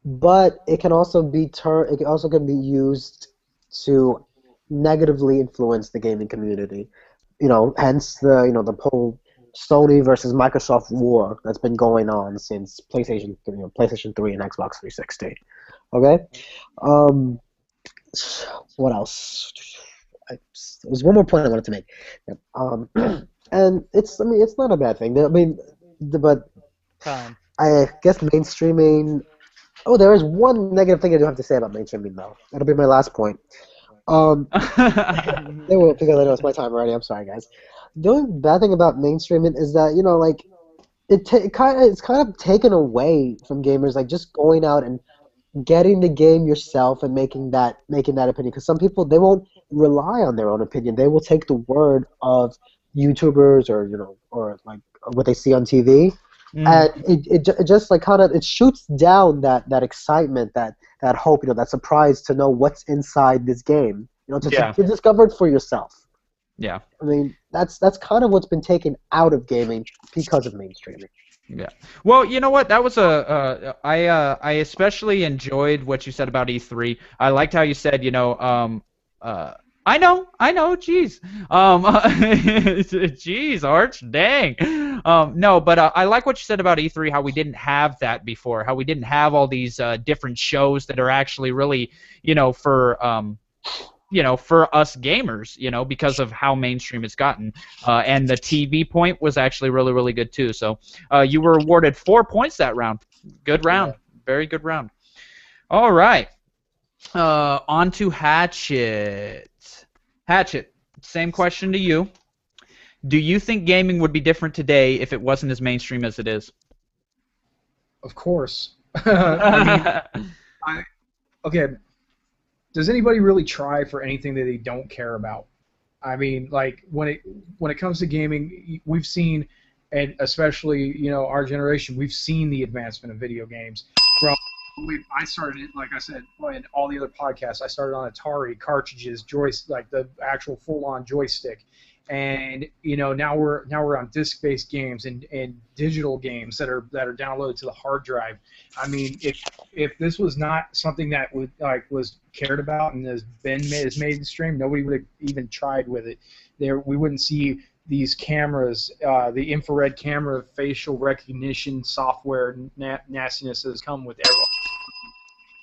but it can also be used to negatively influence the gaming community. Hence the whole Sony versus Microsoft war that's been going on since PlayStation 3 and Xbox 360. Okay, what else? There was one more point I wanted to make. And it's not a bad thing. But Time. I guess mainstreaming. Oh, there is one negative thing I do have to say about mainstreaming, though. That'll be my last point. Because I know it's my time already. I'm sorry, guys. The only bad thing about mainstreaming is that it's kind of taken away from gamers, like just going out and getting the game yourself and making that opinion. Because some people, they won't rely on their own opinion. They will take the word of YouTubers or like what they see on TV. And it just like kind of it shoots down that excitement, that hope, that surprise to know what's inside this game, to discover it for yourself. Yeah. I mean, that's kind of what's been taken out of gaming because of mainstreaming. Yeah. Well, you know what? That was I especially enjoyed what you said about E3. I liked how you said, I know. Jeez. Jeez, Arch. Dang. No, but I like what you said about E3. How we didn't have that before. How we didn't have all these different shows that are actually really, for us gamers, because of how mainstream it's gotten. And the TV point was actually really, really good too. So you were awarded 4 points that round. Good round. Very good round. All right. On to Hatchet. Hatchet, same question to you. Do you think gaming would be different today if it wasn't as mainstream as it is? Of course. Okay. Does anybody really try for anything that they don't care about? I mean, like when it comes to gaming, we've seen, and especially our generation, we've seen the advancement of video games. From I started, like I said, in all the other podcasts, I started on Atari cartridges, like the actual full-on joystick, and now we're on disc-based games and digital games that are downloaded to the hard drive. I mean, if this was not something that was cared about and is mainstream, nobody would have even tried with it. We wouldn't see these cameras, the infrared camera, facial recognition software nastiness that has come with everyone.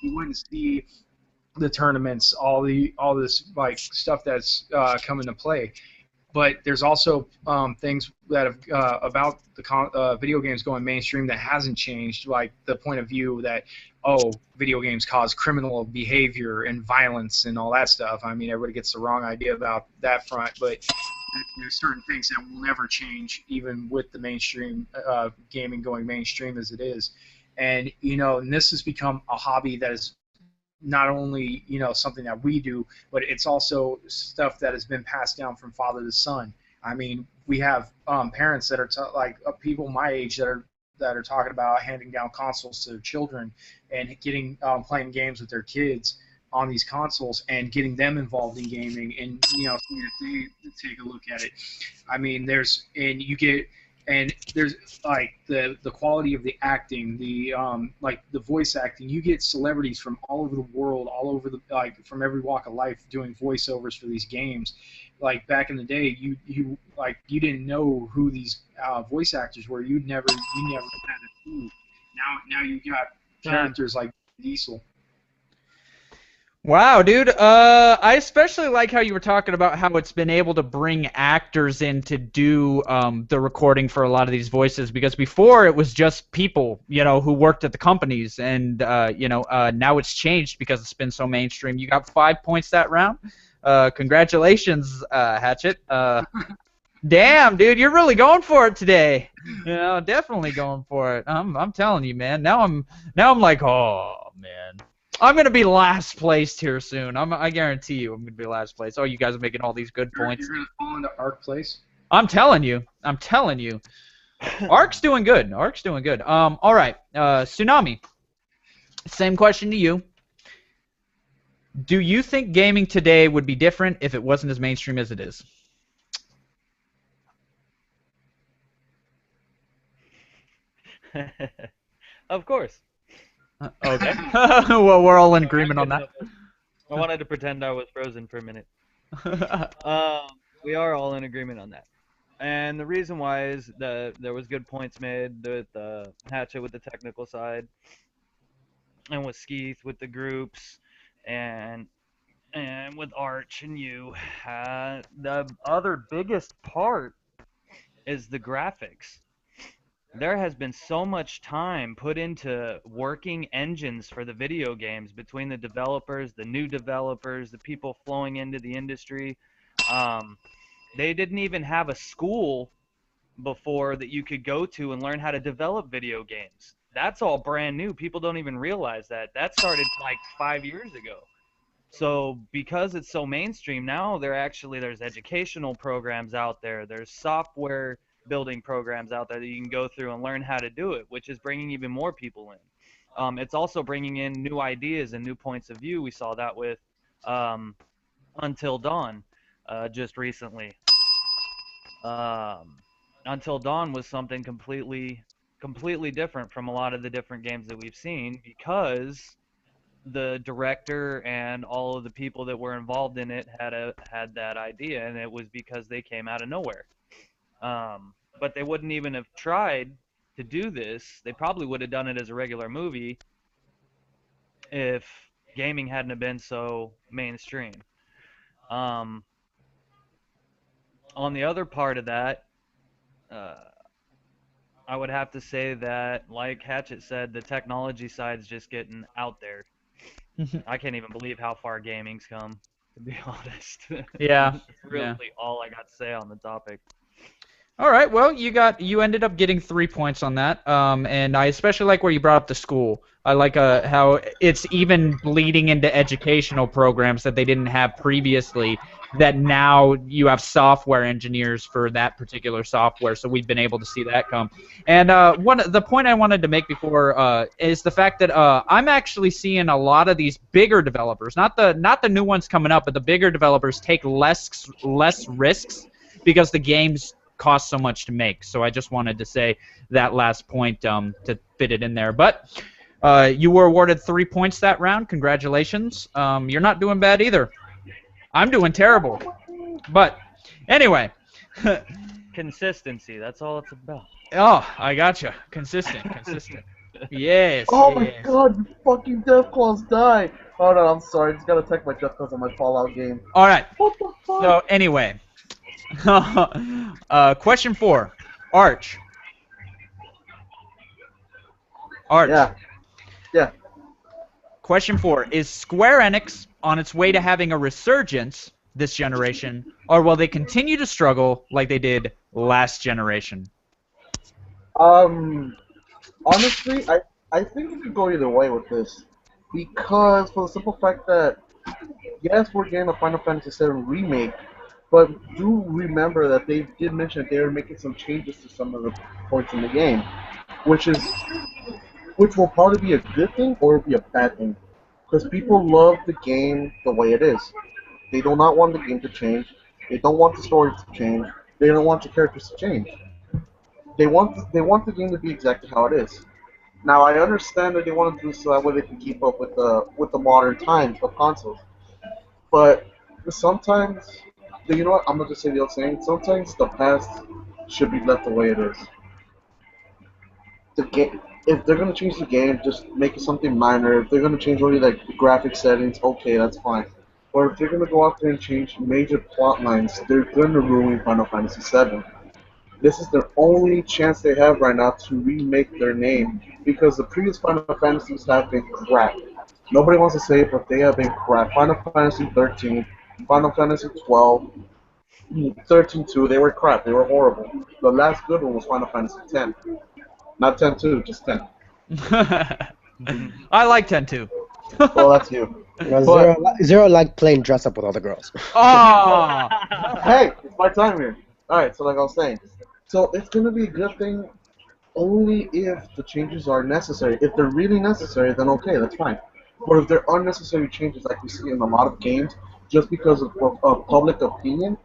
You wouldn't see the tournaments, all this stuff that's come into play. But there's also things that have about the video games going mainstream that hasn't changed, like the point of view that video games cause criminal behavior and violence and all that stuff. I mean, everybody gets the wrong idea about that front, but there's certain things that will never change, even with the mainstream gaming going mainstream as it is. And and this has become a hobby that is not only something that we do, but it's also stuff that has been passed down from father to son. I mean, we have parents that are people my age that are talking about handing down consoles to their children and getting playing games with their kids on these consoles and getting them involved in gaming, and if they take a look at it. I mean, there's the quality of the acting, the voice acting. You get celebrities from all over the world, all over from every walk of life doing voiceovers for these games. Like back in the day, you didn't know who these voice actors were. You never had a clue. Now you got characters like Diesel. Wow, dude. I especially like how you were talking about how it's been able to bring actors in to do the recording for a lot of these voices, because before it was just people, who worked at the companies, and now it's changed because it's been so mainstream. You got 5 points that round. Congratulations, Hatchet. Damn, dude, you're really going for it today. Definitely going for it. I'm telling you, man. Now I'm like, oh man. I'm gonna be last place here soon. I guarantee you, I'm gonna be last place. Oh, you guys are making all these good points. You're gonna fall into Arc place. I'm telling you. Arc's doing good. All right. Tsunami. Same question to you. Do you think gaming today would be different if it wasn't as mainstream as it is? Of course. Okay. Well, we're all in agreement on that. I wanted to pretend I was frozen for a minute. We are all in agreement on that. And the reason why is that there was good points made with Hatchet with the technical side, and with Skeeth with the groups, and with Arch and you. The other biggest part is the graphics. There has been so much time put into working engines for the video games between the developers, the new developers, the people flowing into the industry. They didn't even have a school before that you could go to and learn how to develop video games. That's all brand new. People don't even realize that. That started like 5 years ago. So because it's so mainstream now, there's educational programs out there. There's software building programs out there that you can go through and learn how to do it, which is bringing even more people in. It's also bringing in new ideas and new points of view. We saw that with Until Dawn just recently. Until Dawn was something completely different from a lot of the different games that we've seen, because the director and all of the people that were involved in it had that idea, and it was because they came out of nowhere. But they wouldn't even have tried to do this. They probably would have done it as a regular movie if gaming hadn't have been so mainstream. On the other part of that, I would have to say that, like Hatchet said, the technology side is just getting out there. I can't even believe how far gaming's come, to be honest. Yeah. That's really all I got to say on the topic. All right. Well, you ended up getting 3 points on that, and I especially like where you brought up the school. I like how it's even bleeding into educational programs that they didn't have previously. That now you have software engineers for that particular software, so we've been able to see that come. And the point I wanted to make before is the fact that I'm actually seeing a lot of these bigger developers, not the new ones coming up, but the bigger developers take less risks because the games cost so much to make. So I just wanted to say that last point to fit it in there. But you were awarded 3 points that round. Congratulations. You're not doing bad either. I'm doing terrible. But anyway. Consistency, that's all it's about. Oh, I gotcha. Consistent. Yes. Oh my yes. god, you fucking Deathclaws die! Oh no, I'm sorry, I just gotta check my Deathclaws on my Fallout game. All right. What the fuck? So anyway, question 4, Arch. Yeah. Yeah. Question 4, is Square Enix on its way to having a resurgence this generation, or will they continue to struggle like they did last generation? Honestly, I think you could go either way with this. Because, for the simple fact that, yes, we're getting a Final Fantasy VII remake, but do remember that they did mention that they were making some changes to some of the points in the game, which will probably be a good thing or be a bad thing. Because people love the game the way it is. They do not want the game to change. They don't want the story to change. They don't want the characters to change. They want the game to be exactly how it is. Now I understand that they want to do so that way they can keep up with the modern times of consoles. But sometimes, you know what? I'm gonna just say the old saying. Sometimes the past should be left the way it is. The game, if they're gonna change the game, just make it something minor. If they're gonna change only like the graphic settings, okay, that's fine. Or if they're gonna go out there and change major plot lines, they're gonna ruin Final Fantasy VII. This is their only chance they have right now to remake their name because the previous Final Fantasies have been crap. Nobody wants to say it, but they have been crap. Final Fantasy 13, Final Fantasy 12, 13-2, they were crap. They were horrible. The last good one was Final Fantasy 10. Not 10-2, just 10. I like 10-2. Well, that's you. Well, Zero like playing dress up with all the girls. Oh! Hey, it's my time here. Alright, so like I was saying. So it's going to be a good thing only if the changes are necessary. If they're really necessary, then okay, that's fine. But if they're unnecessary changes like we see in a lot of games, just because of public opinion,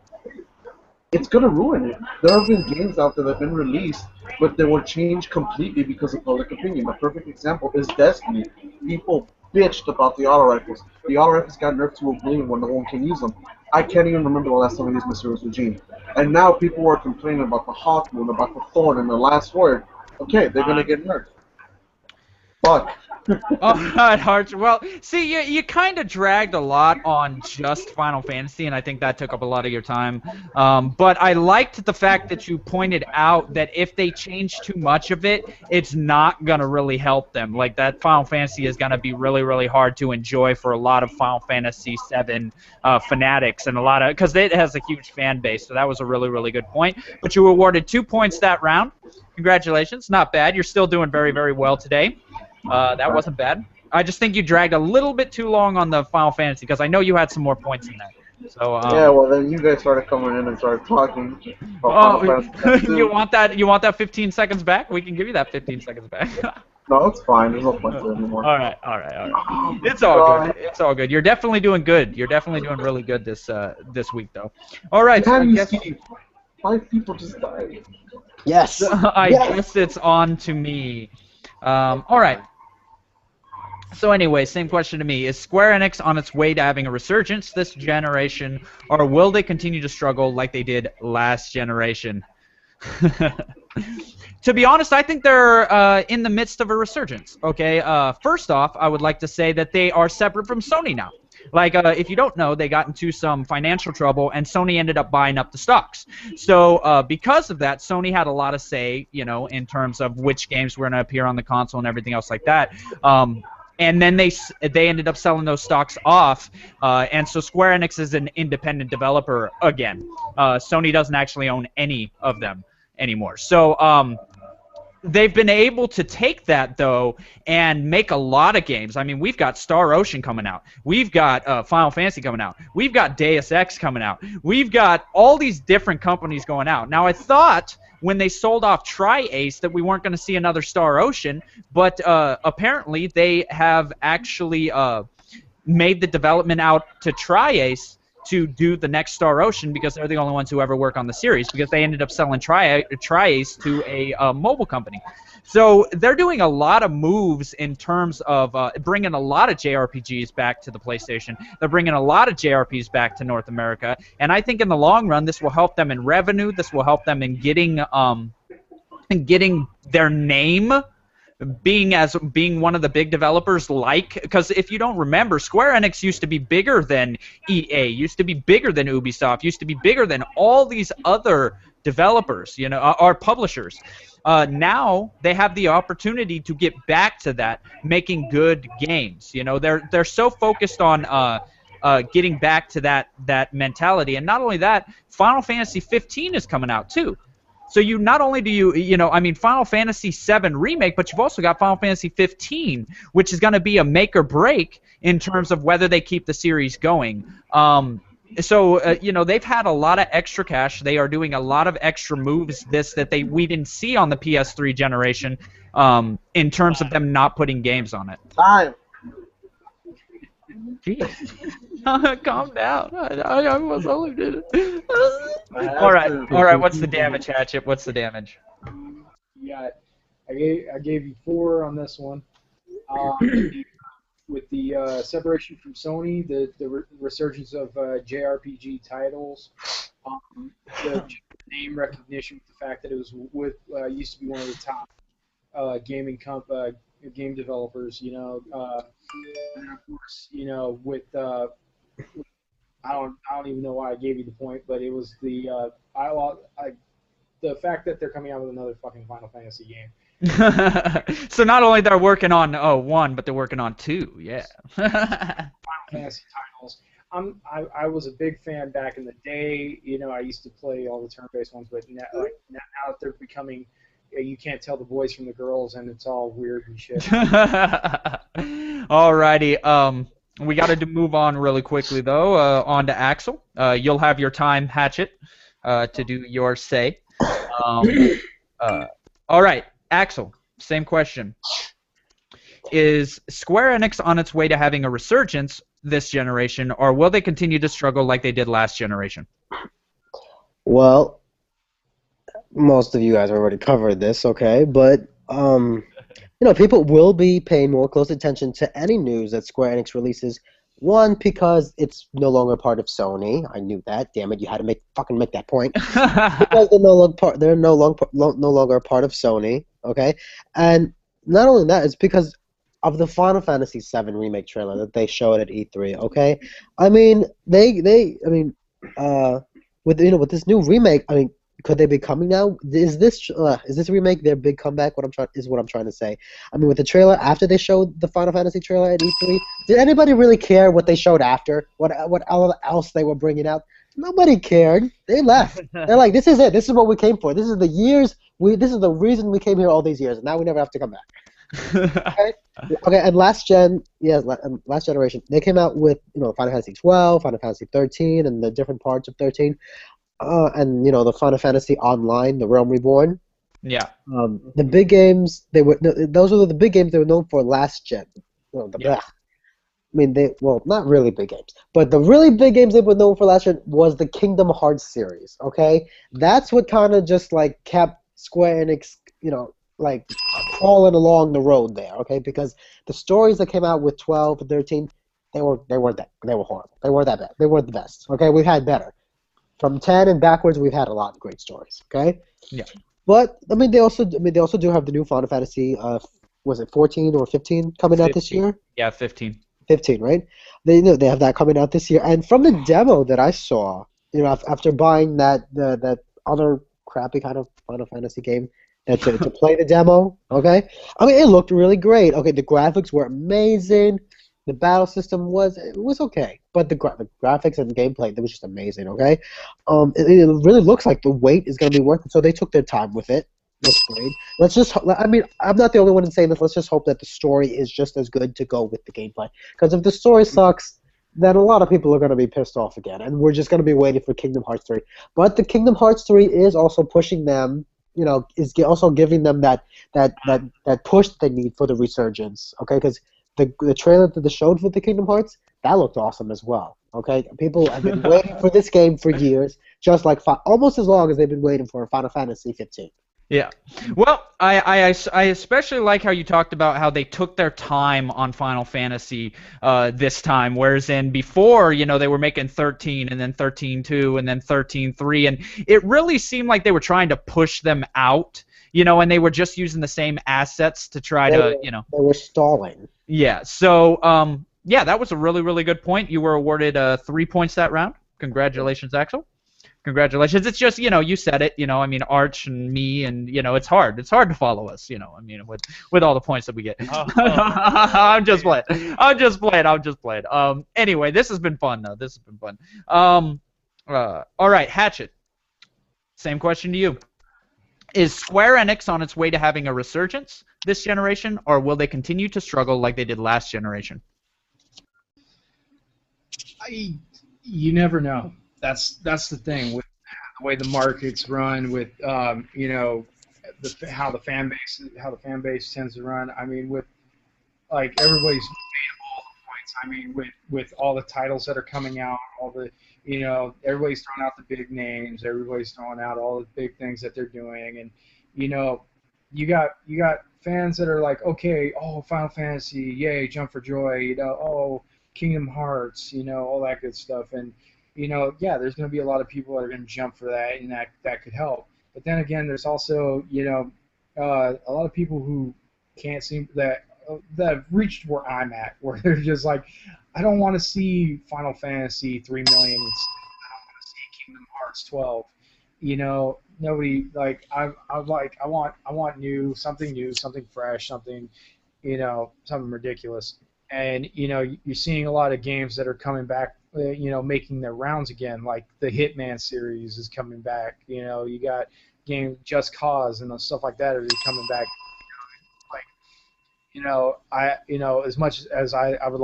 it's going to ruin it. There have been games out there that have been released, but they were changed completely because of public opinion. A perfect example is Destiny. People bitched about the auto rifles. The auto rifles got nerfed to oblivion when no one can use them. I can't even remember the last time we used Mysterious Regime. And now people were complaining about the Hawk Moon, about the Thorn, and the Last Word. Okay, they're gonna get nerfed. Fuck. All right, Arch. Well, see, you kind of dragged a lot on just Final Fantasy, and I think that took up a lot of your time. But I liked the fact that you pointed out that if they change too much of it, it's not going to really help them. Like, that Final Fantasy is going to be really, really hard to enjoy for a lot of Final Fantasy VII fanatics, and because it has a huge fan base, so that was a really, really good point. But you were awarded 2 points that round. Congratulations. Not bad. You're still doing very, very well today. That wasn't bad. I just think you dragged a little bit too long on the Final Fantasy because I know you had some more points in that. So yeah, well then you guys started coming in and started talking. You want that? You want that 15 seconds back? We can give you that 15 seconds back. No, it's fine. There's no point to it anymore. All right. It's all good. It's all good. You're definitely doing good. You're definitely doing really good this week, though. All right. So I guess 5 people just died. Yes. I guess it's on to me. All right. So anyway, same question to me. Is Square Enix on its way to having a resurgence this generation, or will they continue to struggle like they did last generation? To be honest, I think they're in the midst of a resurgence. Okay. First off, I would like to say that they are separate from Sony now. Like, if you don't know, they got into some financial trouble, and Sony ended up buying up the stocks. So because of that, Sony had a lot of say, in terms of which games were going to appear on the console and everything else like that. And then they ended up selling those stocks off, and so Square Enix is an independent developer again. Sony doesn't actually own any of them anymore. So they've been able to take that, though, and make a lot of games. I mean, we've got Star Ocean coming out. We've got Final Fantasy coming out. We've got Deus Ex coming out. We've got all these different companies going out. Now, I thought when they sold off Tri-Ace that we weren't going to see another Star Ocean, but apparently they have actually made the development out to Tri-Ace to do the next Star Ocean because they're the only ones who ever work on the series because they ended up selling Tri-Ace to a mobile company. So they're doing a lot of moves in terms of bringing a lot of JRPGs back to the PlayStation. They're bringing a lot of JRPGs back to North America, and I think in the long run this will help them in revenue. This will help them in getting their name being one of the big developers, because if you don't remember, Square Enix used to be bigger than EA, used to be bigger than Ubisoft, used to be bigger than all these other developers, or publishers. Now they have the opportunity to get back to that, making good games. They're so focused on getting back to that mentality, and not only that, Final Fantasy 15 is coming out too. So not only do you Final Fantasy VII Remake, but you've also got Final Fantasy 15, which is going to be a make or break in terms of whether they keep the series going. They've had a lot of extra cash. They are doing a lot of extra moves that we didn't see on the PS3 generation in terms of them not putting games on it. Time. Jeez. Calm down. I was only did it. All right. What's the damage, Hatchet? What's the damage? Yeah, I gave you 4 on this one. With the separation from Sony, the resurgence of JRPG titles, the name recognition, with the fact that it was used to be one of the top game developers, and of course, with I don't even know why I gave you the point, but it was the fact that they're coming out with another fucking Final Fantasy game. So not only they're working on 1, but they're working on 2. Yeah. Final Fantasy titles. I was a big fan back in the day. I used to play all the turn-based ones, but now that they're becoming, you can't tell the boys from the girls, and it's all weird and shit. Alrighty. We got to move on really quickly though. On to Axel. You'll have your time, Hatchet, to do your say. All right, Axel. Same question. Is Square Enix on its way to having a resurgence this generation, or will they continue to struggle like they did last generation? Well, most of you guys already covered this, okay? But people will be paying more close attention to any news that Square Enix releases. One, because it's no longer part of Sony. I knew that. Damn it, you had to make that point. Because they're no longer a part of Sony. Okay, and not only that, it's because of the Final Fantasy VII remake trailer that they showed at E3. Okay, with this new remake, could they be coming now? Is this remake their big comeback? What I'm trying to say. With the trailer after they showed the Final Fantasy trailer at E3, did anybody really care what they showed after? What else they were bringing out? Nobody cared. They left. They're like, this is it. This is what we came for. This is the years. This is the reason we came here all these years, and now we never have to come back. Okay. And last generation, they came out with Final Fantasy 12, Final Fantasy 13, and the different parts of 13. And the Final Fantasy Online, the Realm Reborn. Yeah. The big games those were the big games they were known for last gen. Not really big games, but the really big games they were known for last gen was the Kingdom Hearts series. Okay, that's what kind of just kept Square Enix, crawling along the road there. Okay, because the stories that came out with 12 and 13, they were horrible. They weren't that bad. They weren't the best. Okay, we've had better. From 10 and backwards, we've had a lot of great stories. Okay. Yeah. But they also do have the new Final Fantasy. Was it 14 or 15 coming out this year? Yeah, 15. 15, right? They have that coming out this year. And from the demo that I saw, after buying that other crappy kind of Final Fantasy game, to play the demo, okay? It looked really great. Okay, the graphics were amazing. The battle system was okay, but the graphics and the gameplay, it was just amazing. Okay, it really looks like the wait is going to be worth it. So they took their time with it. That's great. I'm not the only one in saying this. Let's just hope that the story is just as good to go with the gameplay. Because if the story sucks, then a lot of people are going to be pissed off again, and we're just going to be waiting for Kingdom Hearts 3. But the Kingdom Hearts 3 is also pushing them. Is also giving them that push that they need for the resurgence. Okay, because the trailer that they showed for the Kingdom Hearts, that looked awesome as well. Okay, people have been waiting for this game for years, just like almost as long as they've been waiting for Final Fantasy 15. Yeah. Well, I especially like how you talked about how they took their time on Final Fantasy this time, whereas in before, they were making 13 and then 13.2 and then 13.3, and it really seemed like they were trying to push them out, and they were just using the same assets to try to. They were stalling. Yeah. So, yeah, that was a really, really good point. You were awarded 3 points that round. Congratulations, Axel. Congratulations. It's just, you said it, I mean, Arch and me and, it's hard. It's hard to follow us, I mean, with all the points that we get. I'm just playing. Anyway, this has been fun, though. This has been fun. All right, Hatchet. Same question to you. Is Square Enix on its way to having a resurgence this generation, or will they continue to struggle like they did last generation? You never know. That's the thing with the way the markets run, with how the fan base tends to run. I mean, with like everybody's made all the points. I mean, with all the titles that are coming out, all the everybody's throwing out the big names. Everybody's throwing out all the big things that they're doing, and you got fans that are like, okay, oh, Final Fantasy, yay, jump for joy. Oh, Kingdom Hearts, all that good stuff, and yeah, there's going to be a lot of people that are going to jump for that, and that could help. But then again, there's also, a lot of people who can't seem that have reached where I'm at, where they're just like, I don't want to see Final Fantasy 3 million. I don't want to see Kingdom Hearts 12. Nobody I want something fresh, something ridiculous. And you're seeing a lot of games that are coming back, making their rounds again. Like the Hitman series is coming back. You got games Just Cause and stuff like that are coming back. As much as I would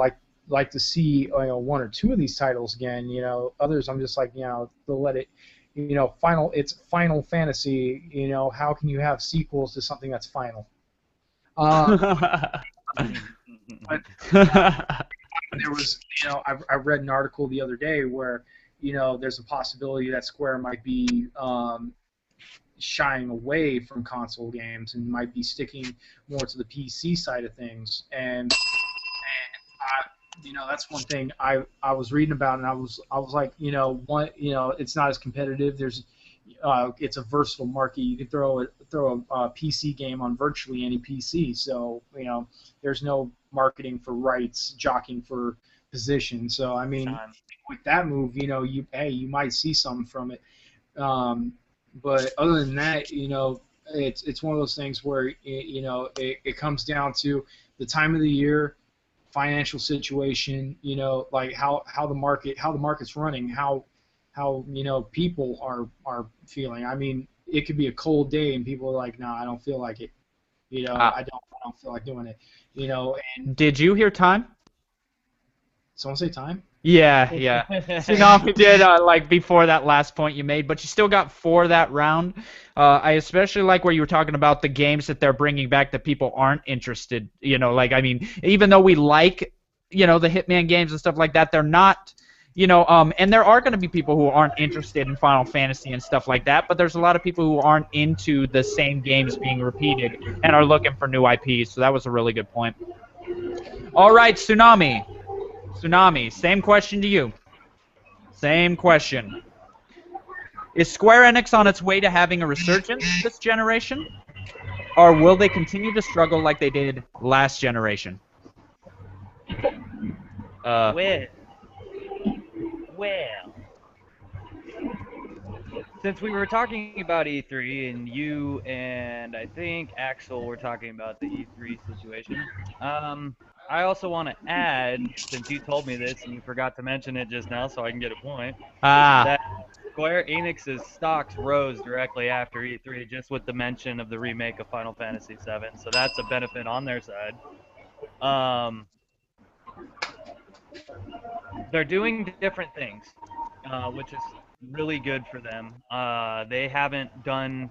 like to see one or two of these titles again. Others I'm just like they'll let it. It's Final Fantasy. How can you have sequels to something that's final? But there was, I read an article the other day where, there's a possibility that Square might be shying away from console games and might be sticking more to the PC side of things. And that's one thing I was reading about, and I was like, it's not as competitive. It's a versatile market. You can throw a PC game on virtually any PC. So there's no marketing for rights, jockeying for position. So I mean, with that move, you might see something from it. But other than that, it's one of those things where it comes down to the time of the year, financial situation. Like how the market's running, how people are feeling. I mean, it could be a cold day and people are like, "No, I don't feel like it." I don't feel like doing it. And did you hear time? Someone say time? Yeah. Tsunami did before that last point you made, but you still got 4 that round. I especially like where you were talking about the games that they're bringing back that people aren't interested. I mean, even though we like, the Hitman games and stuff like that, they're not. And there are going to be people who aren't interested in Final Fantasy and stuff like that, but there's a lot of people who aren't into the same games being repeated and are looking for new IPs, so that was a really good point. All right, Tsunami, same question to you. Same question. Is Square Enix on its way to having a resurgence this generation, or will they continue to struggle like they did last generation? Well, since we were talking about E3 and you and I think Axel were talking about the E3 situation, I also want to add, since you told me this and you forgot to mention it just now so I can get a point, that Square Enix's stocks rose directly after E3 just with the mention of the remake of Final Fantasy VII, so that's a benefit on their side. They're doing different things, which is really good for them. They haven't done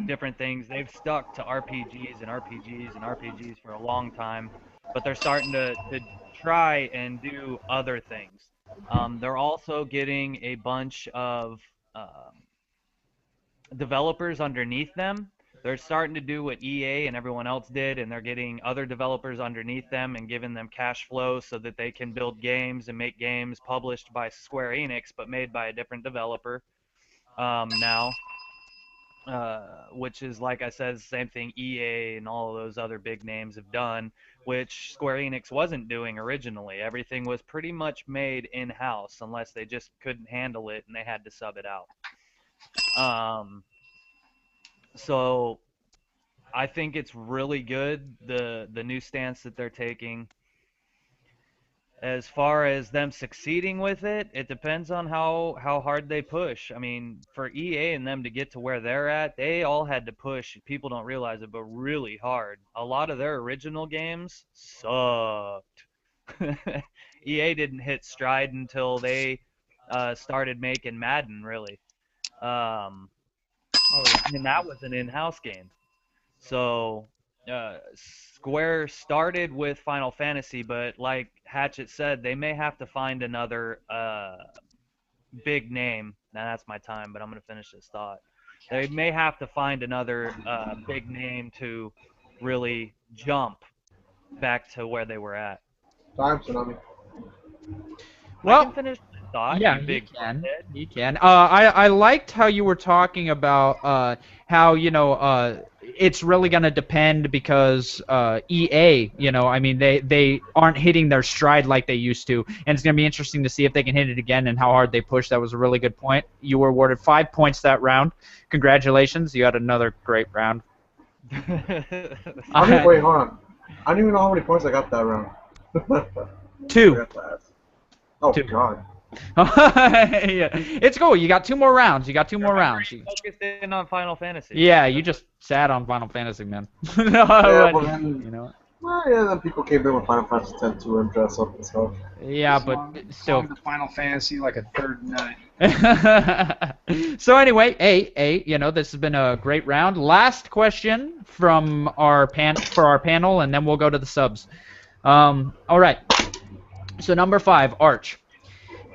different things. They've stuck to RPGs and RPGs and RPGs for a long time. but they're starting to try and do other things. They're also getting a bunch of developers underneath them. They're starting to do what EA and everyone else did, and they're getting other developers underneath them and giving them cash flow so that they can build games and make games published by Square Enix but made by a different developer now. Which is, like I said, the same thing EA and all of those other big names have done, which Square Enix wasn't doing originally. Everything was pretty much made in-house unless they just couldn't handle it and they had to sub it out. Um, so I think it's really good, the new stance that they're taking. As far as them succeeding with it, it depends on how hard they push. I mean, for EA and them to get to where they're at, they all had to push. People don't realize it, but really hard. A lot of their original games sucked. EA didn't hit stride until they started making Madden, really. And that was an in-house game. So Square started with Final Fantasy, but like Hatchet said, they may have to find another big name. Now that's my time, but I'm going to finish this thought. They may have to find another big name to really jump back to where they were at. Time, Tsunami. I Well, can finish the thought, yeah, you he big can. head. He can. I liked how you were talking about how it's really gonna depend because EA, I mean they aren't hitting their stride like they used to, and it's gonna be interesting to see if they can hit it again and how hard they push. That was a really good point. You were awarded 5 points that round. Congratulations, you had another great round. Wait, hold on. I don't even know how many points I got that round. 2. Forgot to ask. Oh, 2. God. Yeah. It's cool. You got 2 more rounds. You got 2 more rounds. Focused in on Final Fantasy. Yeah, you just sat on Final Fantasy, man. Yeah, but then, You know. well, yeah, then people came in with Final Fantasy X to and dress up and stuff. Yeah, but still. The Final Fantasy like a third nut. So anyway, this has been a great round. Last question from our panel, and then we'll go to the subs. All right. So number 5, Arch.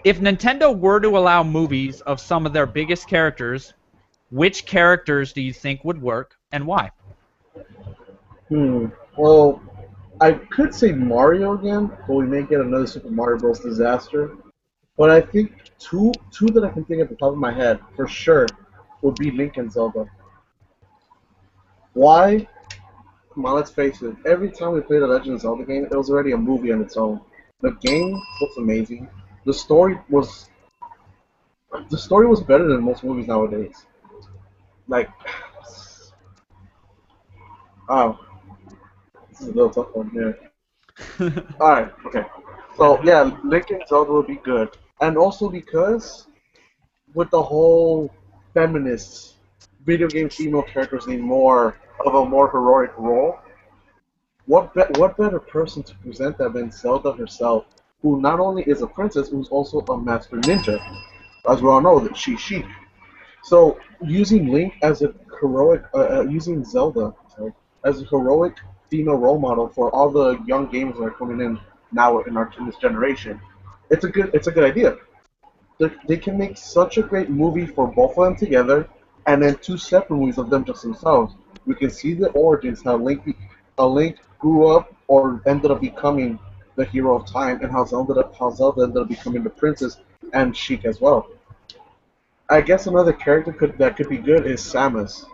If Nintendo were to allow movies of some of their biggest characters, which characters do you think would work, and why? Well, I could say Mario again, but we may get another Super Mario Bros. Disaster. But I think two that I can think at the top of my head, for sure, would be Link and Zelda. Why? Come on, let's face it. Every time we played a Legend of Zelda game, it was already a movie on its own. The game was amazing. The story was better than most movies nowadays. Like, oh, this is a little tough one here. All right, okay. So yeah, Link and Zelda would be good, and also because with the whole feminist video game female characters need more of a more heroic role. What better person to present that than Zelda herself, who not only is a princess, who's also a master ninja, as we all know that she's chic. So using Link as a heroic, using Zelda as a heroic female role model for all the young gamers that are coming in now in this generation, it's a good idea. They can make such a great movie for both of them together, and then 2 separate movies of them just themselves. We can see the origins, how Link grew up or ended up becoming the hero of time, and how Zelda ended up becoming the princess and Sheik as well. I guess another character that could be good is Samus.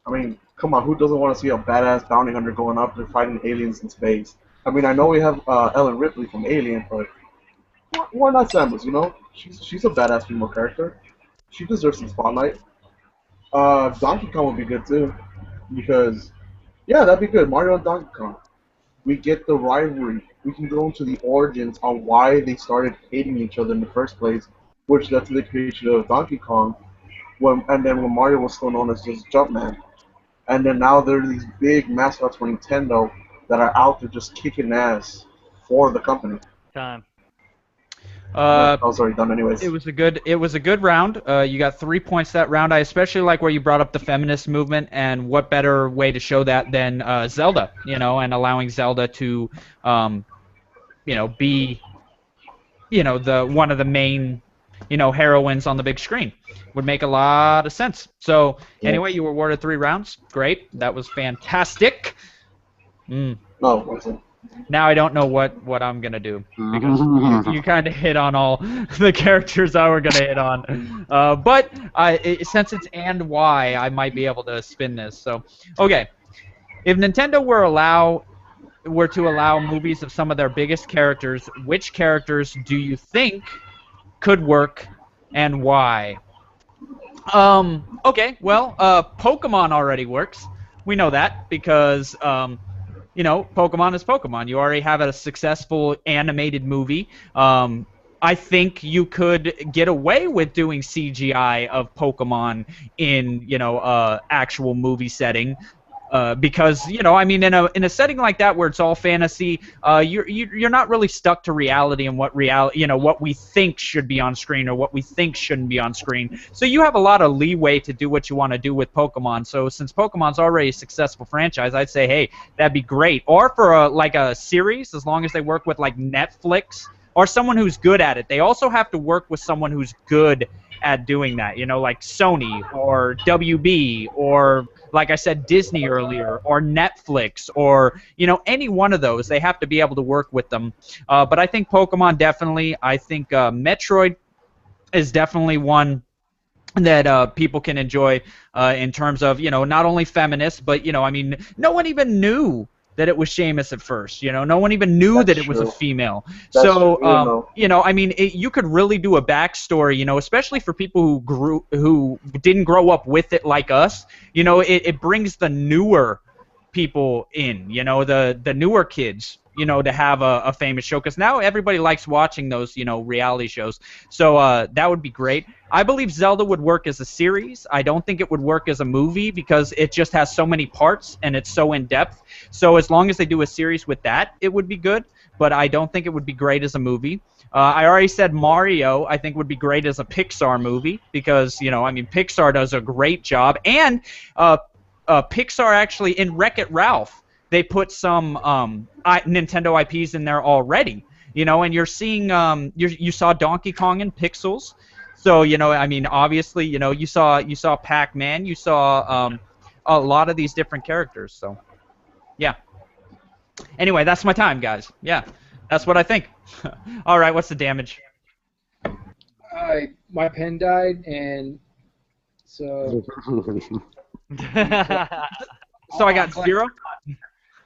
I mean, come on, who doesn't want to see a badass bounty hunter going up there fighting aliens in space? I mean, I know we have Ellen Ripley from Alien, but why not Samus? She's a badass female character. She deserves some spotlight. Donkey Kong would be good too, because yeah, that'd be good. Mario and Donkey Kong. We get the rivalry. We can go into the origins on why they started hating each other in the first place, which led to the creation of Donkey Kong. And then when Mario was still known as just Jumpman. And then now there are these big mascots for Nintendo that are out there just kicking ass for the company. Time. I was already done anyways. It was a good round. You got 3 points that round. I especially like where you brought up the feminist movement, and what better way to show that than Zelda, and allowing Zelda to, be, the one of the main, heroines on the big screen. Would make a lot of sense. So anyway, you were awarded 3 rounds. Great. That was fantastic. No, what's it? Now I don't know what I'm gonna do, because you kind of hit on all the characters I were gonna hit on, but since it's and why, I might be able to spin this. So okay, if Nintendo were to allow movies of some of their biggest characters, which characters do you think could work and why? Okay, well, Pokemon already works. We know that because Pokemon is Pokemon. You already have a successful animated movie. I think you could get away with doing CGI of Pokemon in, actual movie setting. Because in a setting like that where it's all fantasy, you're not really stuck to reality and what we think should be on screen or what we think shouldn't be on screen. So you have a lot of leeway to do what you want to do with Pokemon. So since Pokemon's already a successful franchise, I'd say, hey, that'd be great. Or for a series, as long as they work with like Netflix or someone who's good at it. They also have to work with someone who's good at doing that, like Sony or WB or, like I said, Disney earlier, or Netflix, or any one of those. They have to be able to work with them. But I think Pokemon definitely. I think Metroid is definitely one that people can enjoy in terms of not only feminist, but no one even knew that it was Seamus at first. No one even knew that it was a female. That's So, true, you could really do a backstory, especially for people who didn't grow up with it like us. It brings the newer people in, the newer kids, to have a famous show, because now everybody likes watching those, reality shows. So that would be great. I believe Zelda would work as a series. I don't think it would work as a movie because it just has so many parts and it's so in-depth. So as long as they do a series with that, it would be good, but I don't think it would be great as a movie. I already said Mario, I think, would be great as a Pixar movie because, Pixar does a great job. And Pixar actually, in Wreck-It Ralph, they put some Nintendo IPs in there already. And you're seeing, you saw Donkey Kong in Pixels. So, obviously, you saw Pac-Man, you saw a lot of these different characters. So, yeah. Anyway, that's my time, guys. Yeah, that's what I think. All right, what's the damage? My pen died, and so... So I got 0?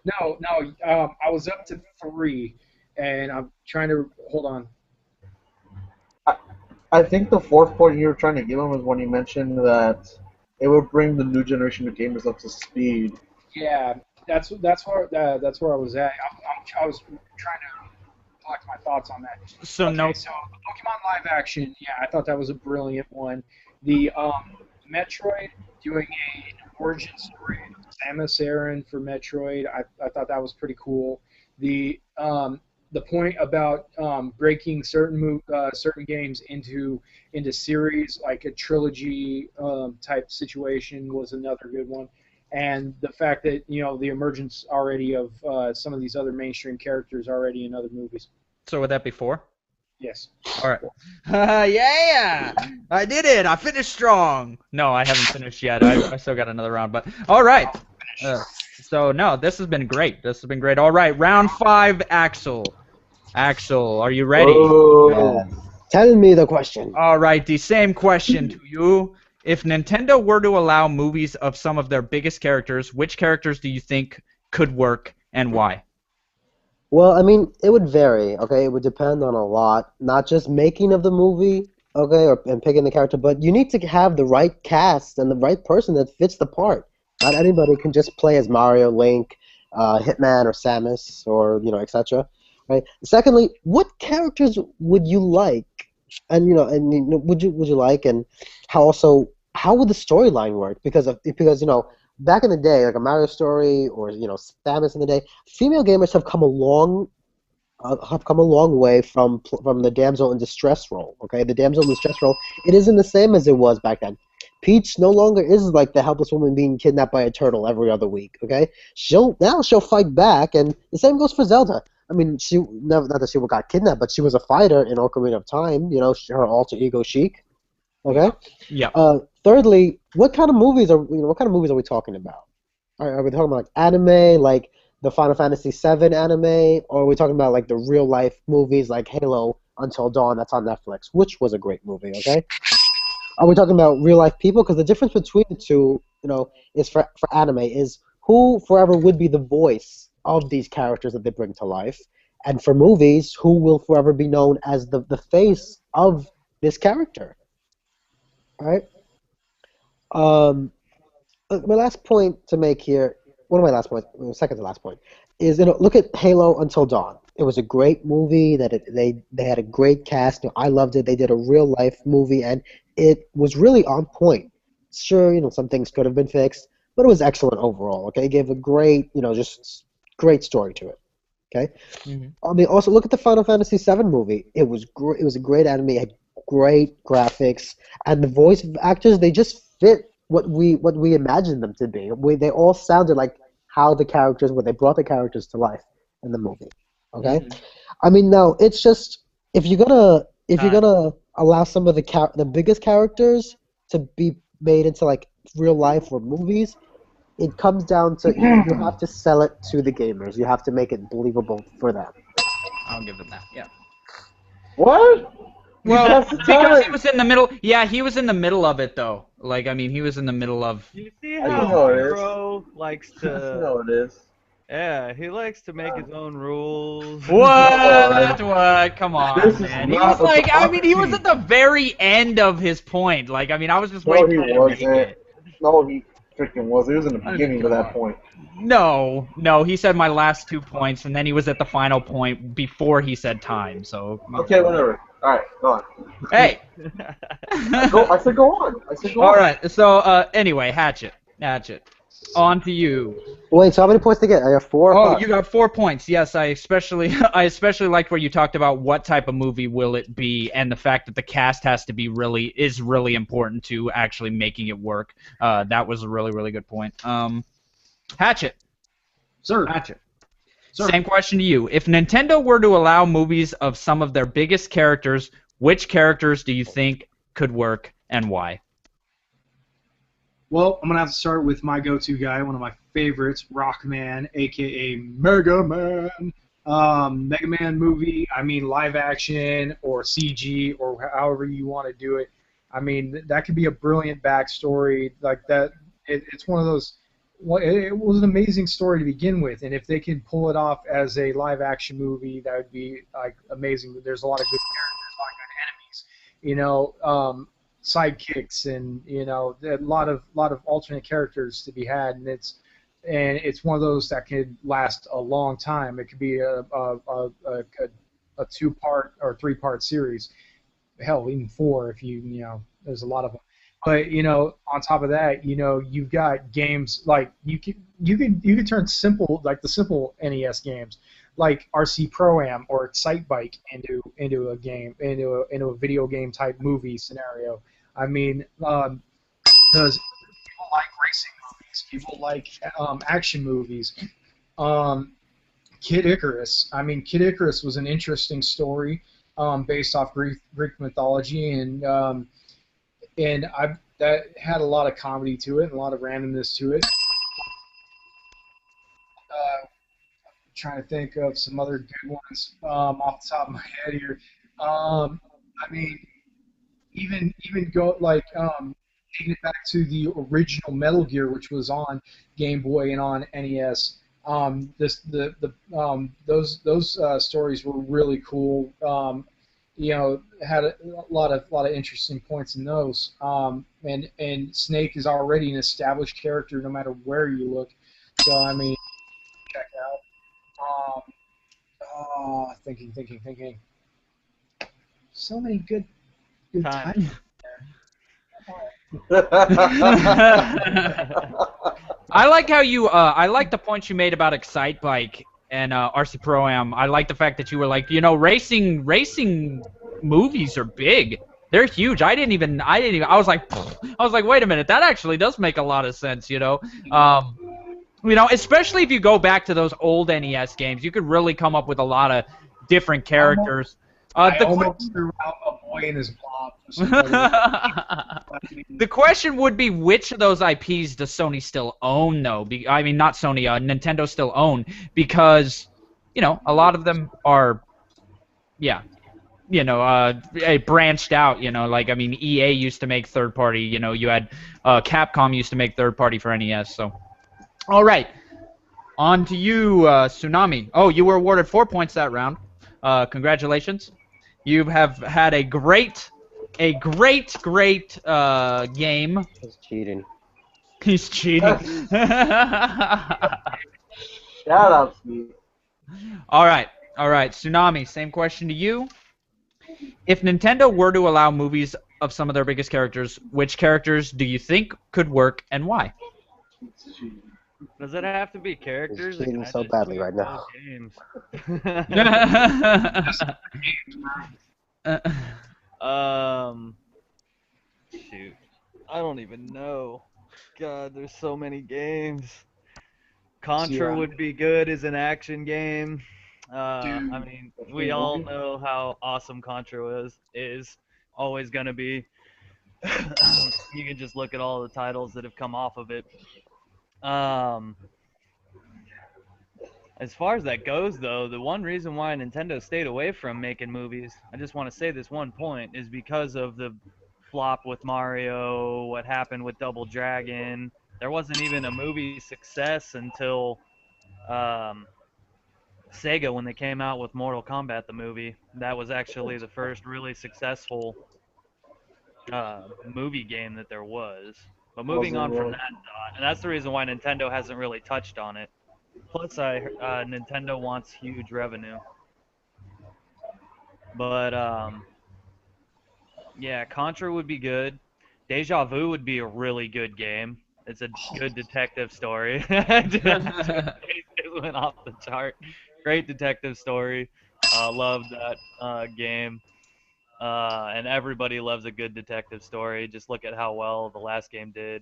No, I was up to 3, and I'm trying to... Hold on. I think the 4th point you were trying to give him was when you mentioned that it would bring the new generation of gamers up to speed. Yeah, that's where I was at. I was trying to collect my thoughts on that. So okay, no. So Pokemon live action, yeah, I thought that was a brilliant one. The Metroid doing an origin story of Samus Aran for Metroid, I thought that was pretty cool. The point about breaking certain games into series, like a trilogy type situation, was another good one. And the fact that the emergence already of some of these other mainstream characters already in other movies. So would that be 4? Yes. All right. Yeah, I did it. I finished strong. No, I haven't finished yet. I still got another round. But all right. So no, this has been great. All right, round 5, Axel. Axel, are you ready? Yeah. Tell me the question. All right, the same question to you. If Nintendo were to allow movies of some of their biggest characters, which characters do you think could work and why? Well, it would vary, okay? It would depend on a lot, not just making of the movie, okay, and picking the character, but you need to have the right cast and the right person that fits the part. Not anybody can just play as Mario, Link, Hitman, or Samus, or, etc. Right? Secondly, what characters would you like? And would you like, and how would the storyline work? Because back in the day, like a Mario story or Samus in the day, female gamers have come a long have come a long way from the damsel in distress role. Okay, the damsel in distress role, it isn't the same as it was back then. Peach no longer is like the helpless woman being kidnapped by a turtle every other week. Okay, she'll fight back, and the same goes for Zelda. I mean, she never not that she got kidnapped, but she was a fighter in Ocarina of Time. You know, her alter ego Sheik. Okay. Yeah. Thirdly, what kind of movies are we talking about? Are we talking about like anime, like the Final Fantasy VII anime, or are we talking about like the real life movies like Halo Until Dawn that's on Netflix, which was a great movie? Okay. Are we talking about real life people? Because the difference between the two, is for anime is who forever would be the voice of these characters that they bring to life, and for movies, who will forever be known as the face of this character. All right. Um, my last point to make here, one of my last points, second to last point, is look at Halo Until Dawn. It was a great movie they had a great cast. I loved it. They did a real life movie and it was really on point. Sure, some things could have been fixed, but it was excellent overall. Okay, it gave a great, just great story to it. Okay. Mm-hmm. I mean, also look at the Final Fantasy VII movie. It was great. It was a great anime. It had great graphics, and the voice actors they just fit what we imagined them to be. They all sounded like how the characters, when they brought the characters to life in the movie. Okay, I mean, no, it's just if you're gonna allow some of the biggest characters to be made into like real life or movies, it comes down to you have to sell it to the gamers. You have to make it believable for them. I'll give it that. Yeah. What? Well, That's the because he time. was in the middle. Yeah, he was in the middle of it though. Like, I mean, he was in the middle of. You see I how know it is. Bro likes I know to. it is. Yeah, he likes to make his own rules. What? What? Come on, This is man. He not was like, I mean, he was democracy. at the very end of his point. Like, I mean, I was just No, waiting he for him to make wasn't. it. No, he freaking was. He was in the I mean, beginning of come that on. point. No, he said my last 2 points, and then he was at the final point before he said time. So. Okay, whatever. All right, go on. Hey. I said go on. I said go All on. right. So anyway, Hatchet. On to you. Wait, so how many points to get? I have 4 or Oh, 5? you got 4 points. Yes, I especially liked where you talked about what type of movie will it be, and the fact that the cast has to be is really important to actually making it work. That was a really, really good point. Hatchet. Sir. Sir. Same question to you. If Nintendo were to allow movies of some of their biggest characters, which characters do you think could work and why? Well, I'm going to have to start with my go-to guy, one of my favorites, Rockman, a.k.a. Mega Man. Mega Man movie, I mean live action or CG or however you want to do it. I mean, that could be a brilliant backstory. Like that, it's one of those. It was an amazing story to begin with, and if they can pull it off as a live action movie, that would be like amazing. There's a lot of good characters, a lot of good enemies, sidekicks, and a lot of alternate characters to be had, and it's one of those that could last a long time. It could be a 2-part or 3-part series. Hell, even 4 if there's a lot of them. But on top of that, you've got games like you can turn simple the simple NES games like RC Pro-Am or Excite Bike into a game into a video game type movie scenario. I mean, because people like racing movies, people like action movies. Kid Icarus. I mean, Kid Icarus was an interesting story based off Greek mythology, and that had a lot of comedy to it and a lot of randomness to it. Trying to think of some other good ones off the top of my head here. I mean, even go taking it back to the original Metal Gear, which was on Game Boy and on NES. Those stories were really cool. Had a lot of interesting points in those. And Snake is already an established character, no matter where you look. So I mean, check out. Thinking. So many good Time. I like how you. I like the point you made about Excite Bike. and RC Pro Am. I like the fact that you were like, you know, racing movies are big. They're huge. I didn't even. I was like, wait a minute. That actually does make a lot of sense. You know. You know, especially if you go back to those old NES games, you could really come up with a lot of different characters. I almost threw out a boy in his blob. The question would be, which of those IPs does Sony still own, though? I mean, not Sony, Nintendo still own, because, you know, a lot of them are, yeah, you know, branched out, you know, like, I mean, EA used to make third-party, you know, you had Capcom used to make third-party for NES, so. All right, on to you, Tsunami. Oh, you were awarded 4 points that round. Congratulations. You have had a great game. He's cheating. He's cheating. Shout out, Steve. All right, Tsunami, same question to you. If Nintendo were to allow movies of some of their biggest characters, which characters do you think could work and why? Does it have to be characters? He's cheating so badly right now. Games. Shoot. I don't even know. God, there's so many games. Contra would be good as an action game. I mean, we all know how awesome Contra is always gonna be. You can just look at all the titles that have come off of it. As far as that goes, though, the one reason why Nintendo stayed away from making movies, I just want to say this one point, is because of the flop with Mario, what happened with Double Dragon. There wasn't even a movie success until Sega, when they came out with Mortal Kombat, the movie. That was actually the first really successful movie game that there was. But moving on from that, and that's the reason why Nintendo hasn't really touched on it. Plus, Nintendo wants huge revenue. But, yeah, Contra would be good. Deja Vu would be a really good game. It's a good detective story. It went off the chart. Great detective story. Loved that game. And everybody loves a good detective story. Just look at how well the last game did.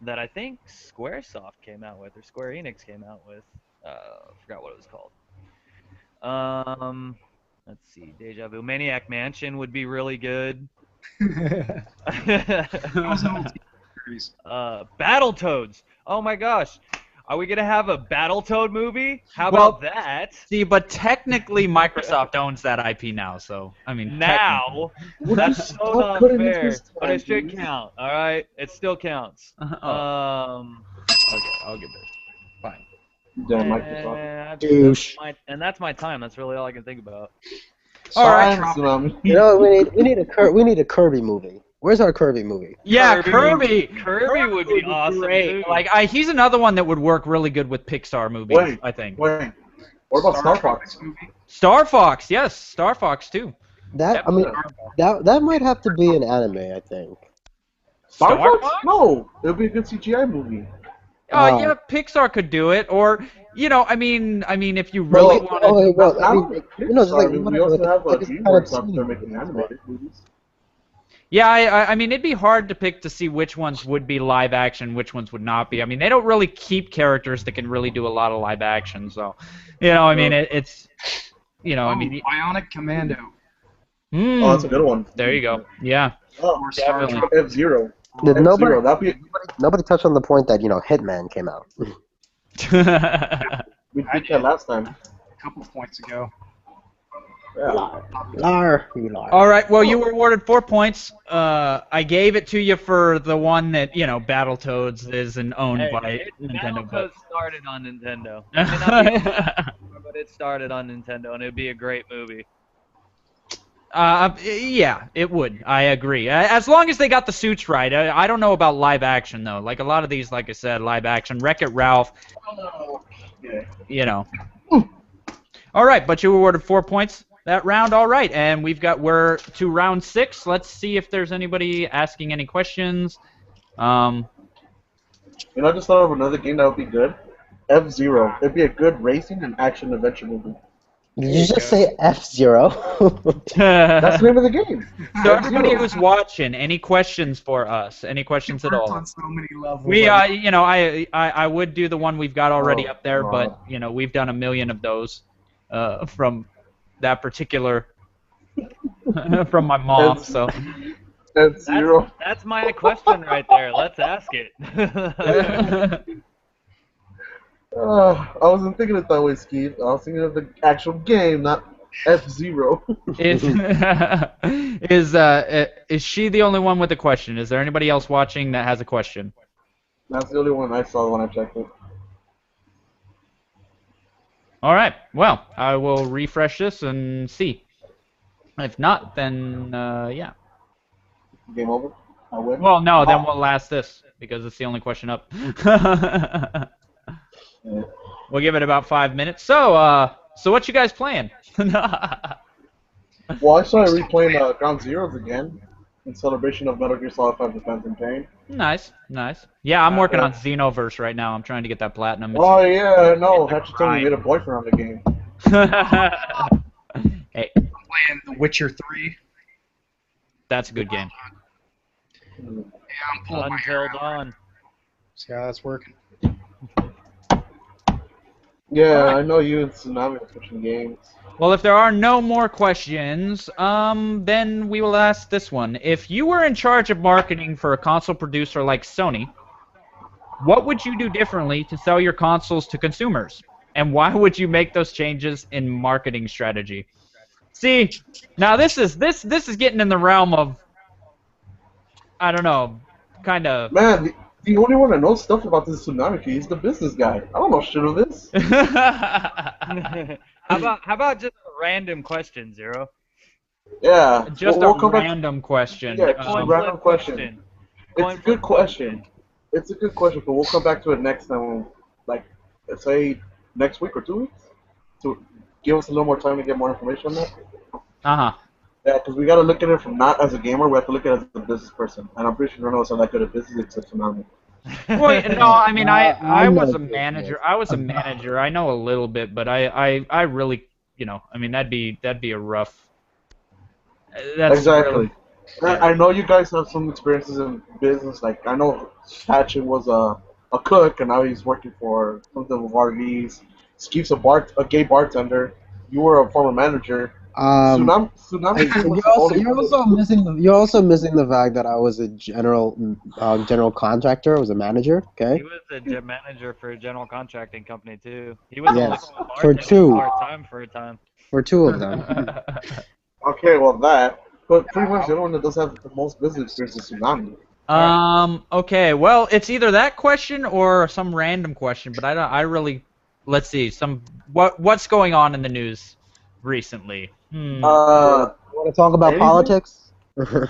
That I think Squaresoft came out with, or Square Enix came out with. I forgot what it was called. Let's see, Deja Vu. Maniac Mansion would be really good. Battletoads. Oh my gosh. Are we going to have a Battletoad movie? How about that? See, but technically Microsoft owns that IP now, so, I mean... Now? That's so not fair. But it should count, alright? It still counts. Okay, I'll give it. Fine. Yeah, Microsoft. Douche. And that's my time. That's really all I can think about. Alright. You know, we need a Kirby movie. Where's our Kirby movie? Yeah, Kirby. Kirby would be awesome, too. Like, he's another one that would work really good with Pixar movies, I think. Wait. What about Star Fox? Star Fox, yes. Star Fox, too. That that might have to be an anime, I think. Star Fox? No. It would be a good CGI movie. Yeah, Pixar could do it, or... You know, I mean, if you really want to... We also have DreamWorks up there making animated movies. Yeah, I mean, it'd be hard to pick to see which ones would be live action, which ones would not be. I mean, they don't really keep characters that can really do a lot of live action, so... You know, I mean, it's... You know, I mean... Bionic Commando. Oh, that's a good one. There you go. Yeah. Oh, definitely. F-Zero. Nobody touched on the point that, you know, Hitman came out. We did that last time. A couple of points ago. Yeah. Lar. All right, well, you were awarded 4 points. I gave it to you for the one that, you know, Battletoads isn't owned by Nintendo. Battletoads started on Nintendo. It may not be, but it started on Nintendo, and it would be a great movie. Yeah, it would. I agree. As long as they got the suits right. I don't know about live action, though. Like, a lot of these, like I said, live action. Wreck-It Ralph. You know. All right, but you were awarded 4 points that round. All right, and we're to round 6. Let's see if there's anybody asking any questions. You know, I just thought of another game that would be good. F-Zero. It'd be a good racing and action adventure movie. Did you just say F-Zero? That's the name of the game. So everybody who's watching, any questions for us? Any questions at all? On so many levels. We, you know, I would do the one we've got already Oh, up there, God. but you know, we've done a million of those from that particular from my mom. So F-Zero. That's my question right there. Let's ask it. I wasn't thinking it that way, Steve. I was thinking of the actual game, not F-Zero. is she the only one with a question? Is there anybody else watching that has a question? That's the only one I saw when I checked it. All right. Well, I will refresh this and see. If not, then yeah. Game over. I win. Well, no, then we'll last this because it's the only question up. Yeah. We'll give it about 5 minutes. So, so what you guys playing? Well, I started replaying Ground Zeroes again in celebration of Metal Gear Solid 5 Defense and Pain. Nice, nice. Yeah, I'm working on Xenoverse right now. I'm trying to get that platinum. Oh yeah, no, Hatchet told me you made a boyfriend on the game. Hey, playing The Witcher 3. that's a good game. Yeah, I'm pulling my hair Until out. dawn. See how that's working. Yeah, I know you and Tsunami are switching games. Well, if there are no more questions, then we will ask this one. If you were in charge of marketing for a console producer like Sony, what would you do differently to sell your consoles to consumers? And why would you make those changes in marketing strategy? See, now this is getting in the realm of, I don't know, kind of. Man, the only one that knows stuff about this Tsunami key is the business guy. I don't know shit of this. How about just a random question, Zero? Yeah. Just we'll a come back- random question. Yeah, just a Coin random flip question. It's Coin a good flip question. It's a good question, but we'll come back to it next time. Like, let's say next week or 2 weeks, to give us a little more time to get more information on that. Uh-huh. Yeah, because we got to look at it from not as a gamer, we have to look at it as a business person. And I'm pretty sure none of us are that good at business except Tsunami. Well, no, I mean, I I'm was not a good, manager. yes. I was a manager. I know a little bit, but I really, you know, I mean, that'd be a rough. That's Exactly. really- I know you guys have some experiences in business. Like, I know Hatchet was a cook, and now he's working for something with RVs. Skeef's a gay bartender. You were a former manager. Tsunami You're also missing the fact that I was a general contractor. I was a manager. Okay. He was a manager for a general contracting company too. He was Yes, only for two. part-time for a time. For two of them. Okay, well that. But pretty much the only one that does have the most business experience is Tsunami. Okay. Well, it's either that question or some random question, but I really. Let's see. What's going on in the news recently? You want to talk about Anything? politics? Dude,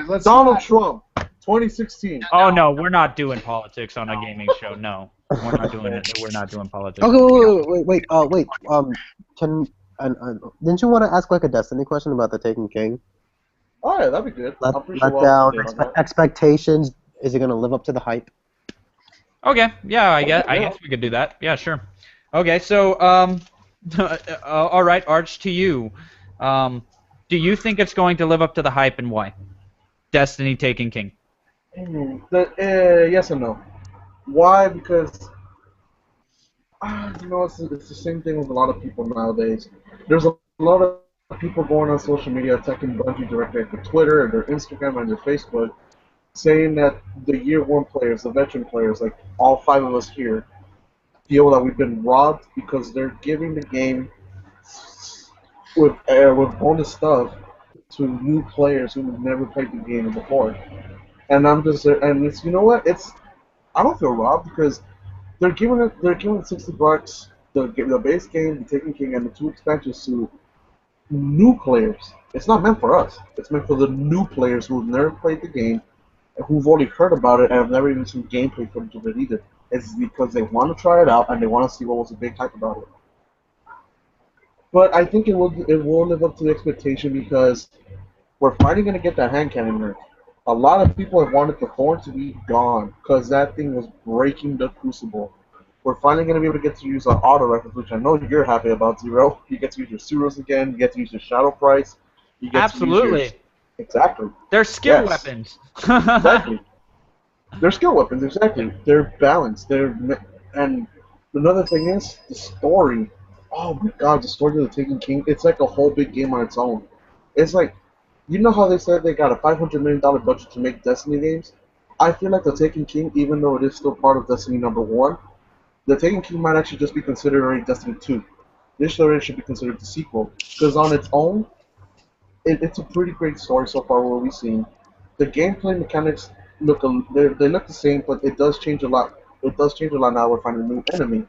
let's Donald Trump, 2016. Oh no, we're not doing politics on a gaming show. No, we're not doing it. We're not doing politics. Okay, wait. Didn't you want to ask like a Destiny question about the Taken King? Oh yeah, that'd be good. I'm pretty sure Let we'll down have to do that. expectations. Is it gonna live up to the hype? Okay, yeah, I guess we could do that. Yeah, sure. Okay, so all right, Arch, to you. Do you think it's going to live up to the hype, and why? Destiny Taken King. Yes and no. Why? Because you know, it's the same thing with a lot of people nowadays. There's a lot of people going on social media attacking Bungie directly at their Twitter and their Instagram and their Facebook, saying that the year one players, the veteran players, like all 5 of us here, feel that we've been robbed because they're giving the game with bonus stuff to new players who've never played the game before. And I'm just and it's, you know what, it's, I don't feel robbed because they're giving it $60, the base game, the Taken King, and the 2 expansions to new players. It's not meant for us. It's meant for the new players who've never played the game, and who've only heard about it and have never even seen gameplay footage of it either. It's because they want to try it out and they want to see what was the big hype about it. But I think it will live up to the expectation because we're finally going to get that hand cannon nerf. A lot of people have wanted the Thorn to be gone because that thing was breaking the Crucible. We're finally going to be able to get to use our auto rifles, which I know you're happy about, Zero. You get to use your Suros again. You get to use your Shadow Price. You get to use your... Absolutely. Exactly. They're skill Yes. weapons. Exactly. They're skill weapons, exactly. They're balanced. And another thing is the story. Oh my god, the story of the Taken King. It's like a whole big game on its own. It's like, you know how they said they got a $500 million budget to make Destiny games? I feel like the Taken King, even though it is still part of Destiny number 1, the Taken King might actually just be considered already Destiny 2. This story should be considered the sequel. Because on its own, it's a pretty great story so far what we've seen. The gameplay mechanics they look the same, but it does change a lot. It does change a lot now. We're finding a new enemy,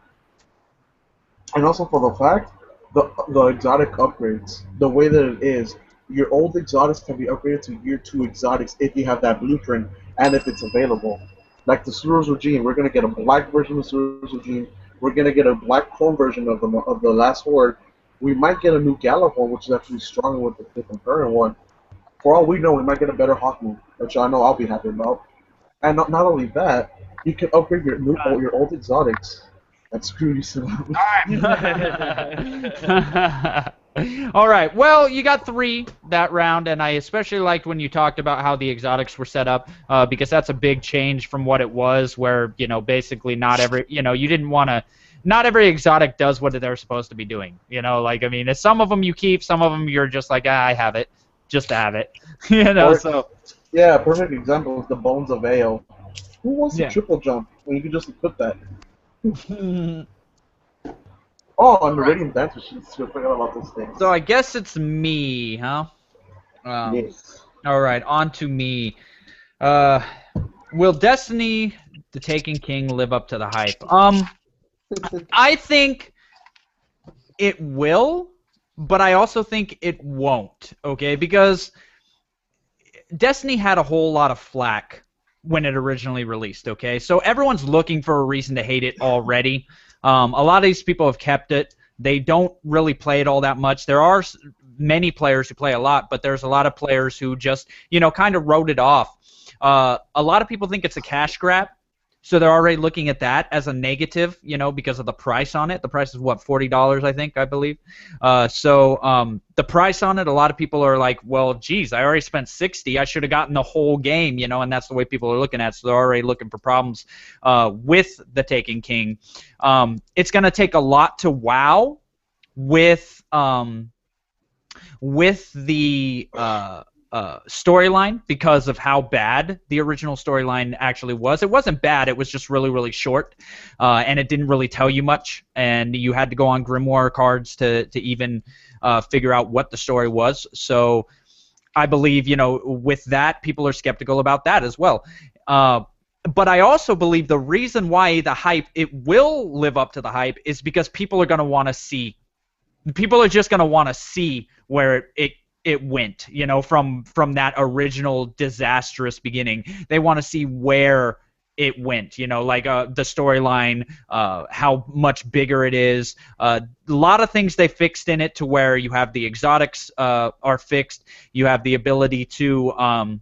and also for the fact the exotic upgrades, the way that it is, your old exotics can be upgraded to year 2 exotics if you have that blueprint and if it's available. Like the Suros Regime, we're gonna get a black version of the Suros Regime. We're gonna get a black chrome version of the last horde. We might get a new Gallivore, which is actually stronger with the current one. For all we know, we might get a better Hawk Moon, which I know I'll be happy about. And not only that, you can upgrade your old exotics. And screw you, Tsunami. All right. Well, you got 3 that round, and I especially liked when you talked about how the exotics were set up, because that's a big change from what it was, where basically not every you didn't want to. Not every exotic does what they're supposed to be doing. Like I mean, some of them you keep, some of them you're just like, I have it, just to have it. So. Yeah, a perfect example is the Bones of Ale. Who wants to triple jump when you can just equip that? Oh, and the Radiant Dancer sheets too. I forgot about those things. So I guess it's me, huh? Yes. All right, on to me. Will Destiny, the Taken King, live up to the hype? I think it will, but I also think it won't. Okay, because Destiny had a whole lot of flack when it originally released, okay? So everyone's looking for a reason to hate it already. A lot of these people have kept it. They don't really play it all that much. There are many players who play a lot, but there's a lot of players who just, kind of wrote it off. A lot of people think it's a cash grab. So they're already looking at that as a negative, because of the price on it. The price is what, $40, I believe. So the price on it, a lot of people are like, well, geez, I already spent $60. I should have gotten the whole game, and that's the way people are looking at it. So they're already looking for problems with the Taken King. It's going to take a lot to wow with the storyline because of how bad the original storyline actually was. It wasn't bad, it was just really, really short, and it didn't really tell you much, and you had to go on Grimoire cards to even figure out what the story was. So I believe, with that, people are skeptical about that as well. But I also believe the reason why it will live up to the hype is because people are going to want to see. People are just going to want to see where it went, from that original disastrous beginning. They want to see where it went, like the storyline, how much bigger it is. A lot of things they fixed in it to where you have the exotics are fixed. You have the ability to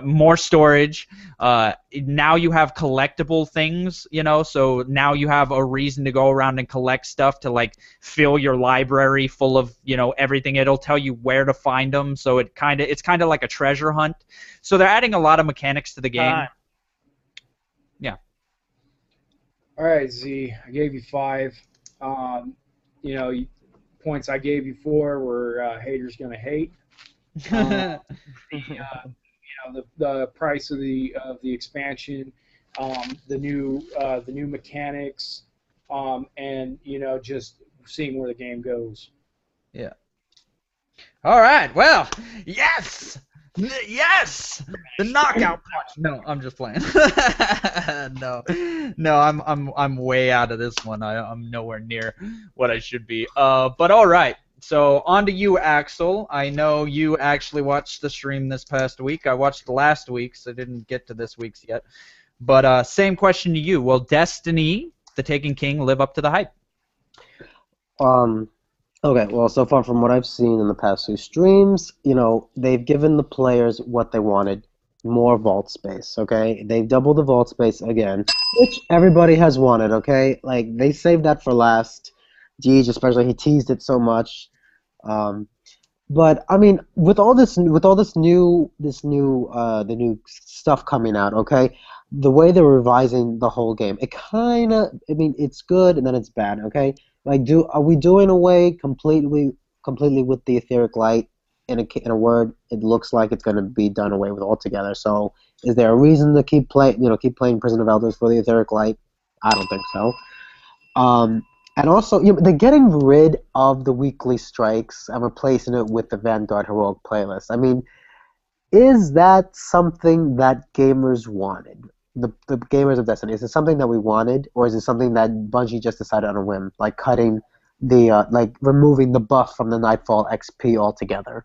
more storage. Now you have collectible things, so now you have a reason to go around and collect stuff to like fill your library full of, everything. It'll tell you where to find them, so it's kind of like a treasure hunt. So they're adding a lot of mechanics to the game. Yeah. All right, Z, I gave you 5. Points I gave you 4 were haters gonna hate. The price of the expansion, the new mechanics, and just seeing where the game goes. Yeah. All right. Well, yes, yes, the knockout punch. No, I'm just playing. No, I'm way out of this one. I'm nowhere near what I should be. But all right. So on to you, Axel. I know you actually watched the stream this past week. I watched last week's. I didn't get to this week's yet. But same question to you. Will Destiny, the Taken King, live up to the hype? Okay, well, so far from what I've seen in the past 2 streams, they've given the players what they wanted. more vault space, okay? They've doubled the vault space again, which everybody has wanted, okay? Like, they saved that for last. Deej, especially, he teased it so much. Um, but I mean, with all the new stuff coming out, okay? The way they're revising the whole game, it kind of, I mean, it's good and then it's bad, okay? Like, are we doing away completely with the etheric light? In a word, it looks like it's going to be done away with altogether. So, is there a reason to keep playing Prison of Elders for the etheric light? I don't think so. Um, and also, they're getting rid of the weekly strikes and replacing it with the Vanguard Heroic playlist. I mean, is that something that gamers wanted? The gamers of Destiny, is it something that we wanted, or is it something that Bungie just decided on a whim, like cutting like removing the buff from the Nightfall XP altogether?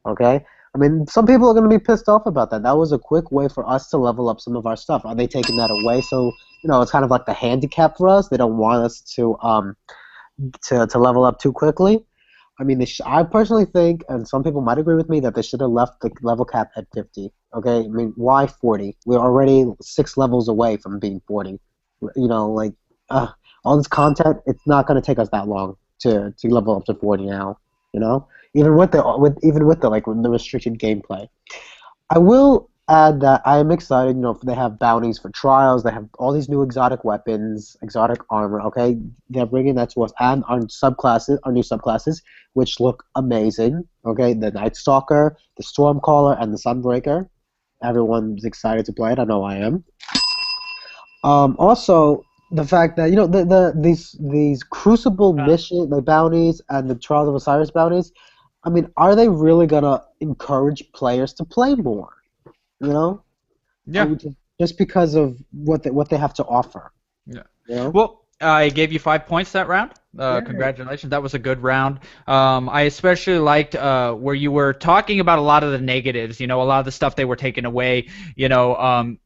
Okay? I mean, some people are going to be pissed off about that. That was a quick way for us to level up some of our stuff. Are they taking that away? So, it's kind of like the handicap for us. They don't want us to level up too quickly. I mean, I personally think, and some people might agree with me, that they should have left the level cap at 50. Okay? I mean, why 40? We're already 6 levels away from being 40. Like, all this content, it's not going to take us that long to level up to 40 now. Even with the restricted gameplay. I will add that I am excited. They have bounties for trials. They have all these new exotic weapons, exotic armor. Okay, they're bringing that to us, and our new subclasses, which look amazing. Okay, the Night Stalker, the Stormcaller, and the Sunbreaker. Everyone's excited to play it. I know I am. Also, the fact that these Crucible mission, the bounties, and the Trials of Osiris bounties. I mean, are they really gonna encourage players to play more? Yeah. Just because of what they have to offer. Yeah. You know? Well, I gave you 5 points that round. Yay. Congratulations. That was a good round. I especially liked where you were talking about a lot of the negatives, a lot of the stuff they were taking away, and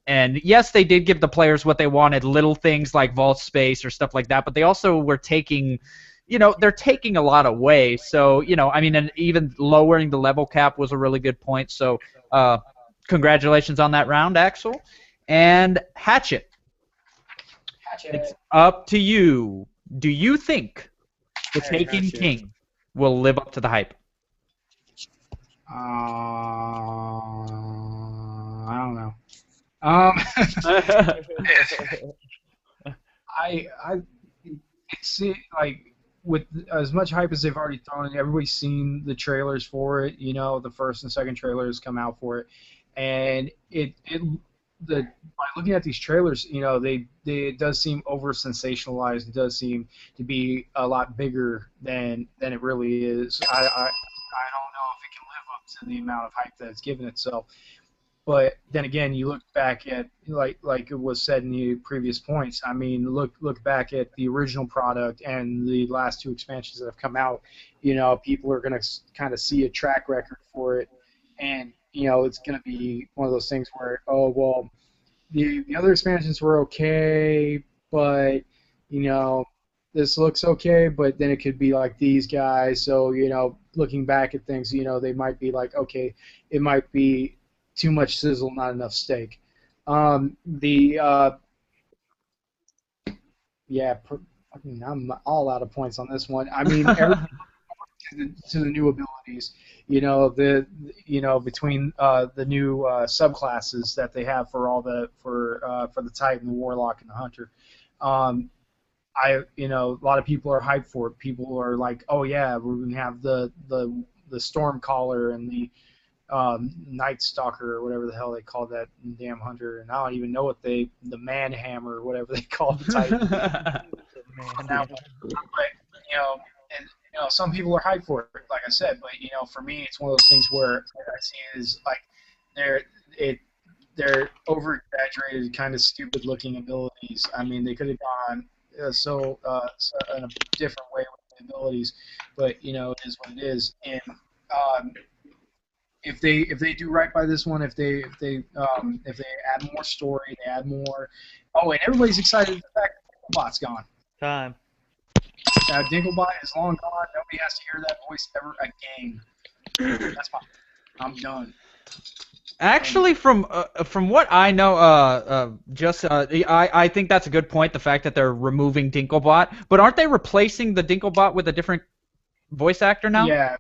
yes, they did give the players what they wanted, little things like vault space or stuff like that, but they also were taking, they're taking a lot away. So, I mean, and even lowering the level cap was a really good point. So, congratulations on that round, Axel. And Hatchet. It's up to you. Do you think the Taken King will live up to the hype? I don't know. I see, like, with as much hype as they've already thrown in, everybody's seen the trailers for it. The first and second trailers come out for it, and by looking at these trailers, it does seem over sensationalized. It does seem to be a lot bigger than it really is. I don't know if it can live up to the amount of hype that it's given itself. But then again, you look back at like it was said in the previous points. I mean, look back at the original product and the last 2 expansions that have come out. People are going to kind of see a track record for it, and it's going to be one of those things where, oh well, the other expansions were okay, but this looks okay, but then it could be like these guys. So looking back at things, they might be like, okay, it might be too much sizzle, not enough steak. I'm all out of points on this one. I mean, everything to the new abilities. Between the new subclasses that they have for the Titan, the Warlock, and the Hunter. A lot of people are hyped for it. People are like, oh yeah, we're gonna have the Stormcaller and the Night Stalker or whatever the hell they call that damn hunter, and I don't even know what the Manhammer or whatever they call the Titan. And some people are hyped for it, like I said, but for me, it's one of those things where I see it as like they're over exaggerated, kind of stupid looking abilities. I mean, they could have gone so in a different way with the abilities, but it is what it is. And if they do right by this one, if they add more story, they add more. Oh, and everybody's excited the fact that Dinklebot's gone. Time. Dinklebot is long gone. Nobody has to hear that voice ever again. That's fine. I'm done. Actually, from what I know, I think that's a good point. The fact that they're removing Dinklebot, but aren't they replacing the Dinklebot with a different voice actor now? Yeah.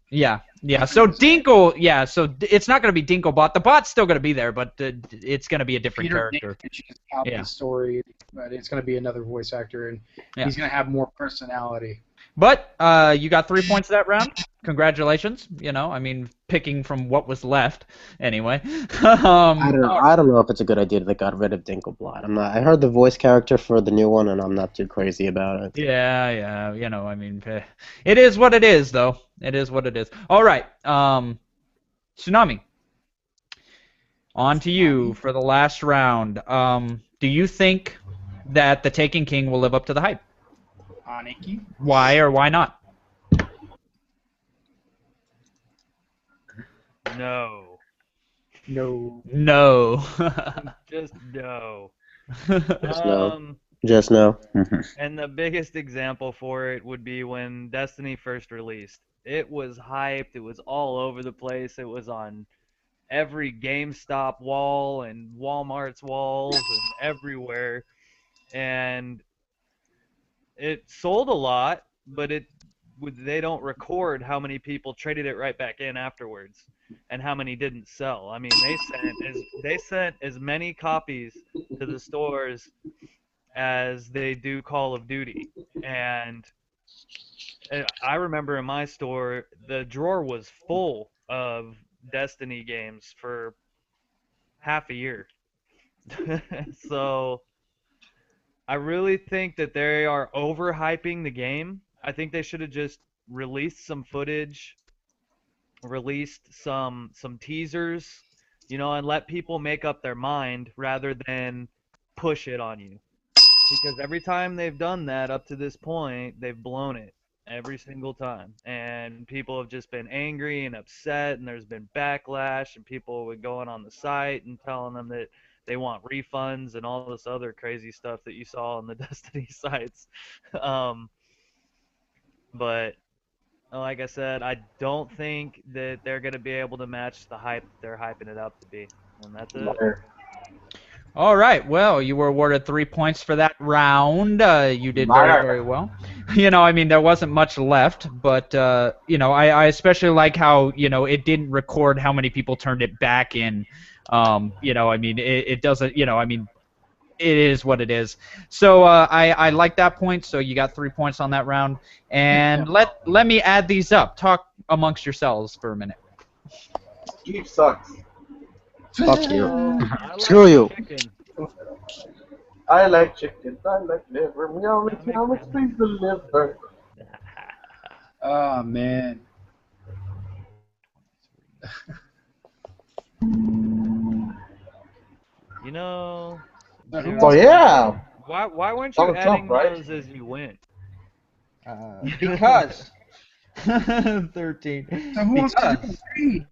Yeah. So Dinkle, yeah. So it's not going to be Dinklebot. The bot's still going to be there, but it's going to be a different Peter character. Dinklage is out Yeah. the story, but it's going to be another voice actor, and Yeah. he's going to have more personality. But you got 3 points that round. Congratulations. You know, I mean, picking from what was left, anyway. I don't know if it's a good idea that they got rid of Dinklebot. I heard the voice character for the new one, and I'm not too crazy about it. Yeah. You know, I mean, it is what it is, though. It is what it is. All right. Tsunami. On to you for the last round. Do you think that The Taken King will live up to the hype? Aniki? Why or why not? No. No. No. Just no. Just no. Just no. And the biggest example for it would be when Destiny first released. It was hyped. It was all over the place. It was on every GameStop wall and Walmart's walls and everywhere. And it sold a lot, but they don't record how many people traded it right back in afterwards and how many didn't sell. I mean, they sent as many copies to the stores as they do Call of Duty. And I remember in my store, the drawer was full of Destiny games for half a year. So I really think that they are overhyping the game. I think they should have just released some footage, released some teasers, and let people make up their mind rather than push it on you. Because every time they've done that up to this point, they've blown it every single time. And people have just been angry and upset, and there's been backlash, and people were going on the site and telling them that they want refunds and all this other crazy stuff that you saw on the Destiny sites. But like I said, I don't think that they're going to be able to match the hype they're hyping it up to be. And that's it. All right. Well, you were awarded 3 points for that round. You did very, very well. I mean, there wasn't much left, but I especially like how it didn't record how many people turned it back in. I mean, it doesn't. I mean, it is what it is. So I like that point. So you got 3 points on that round. And let me add these up. Talk amongst yourselves for a minute. Steve sucks. Fuck you. Screw you. Chicken. I like chicken. I like liver. Meow, please the liver. Oh, man. So yeah. Why weren't you Donald adding Trump, right? those as you went? Because 13. So who wants to do read?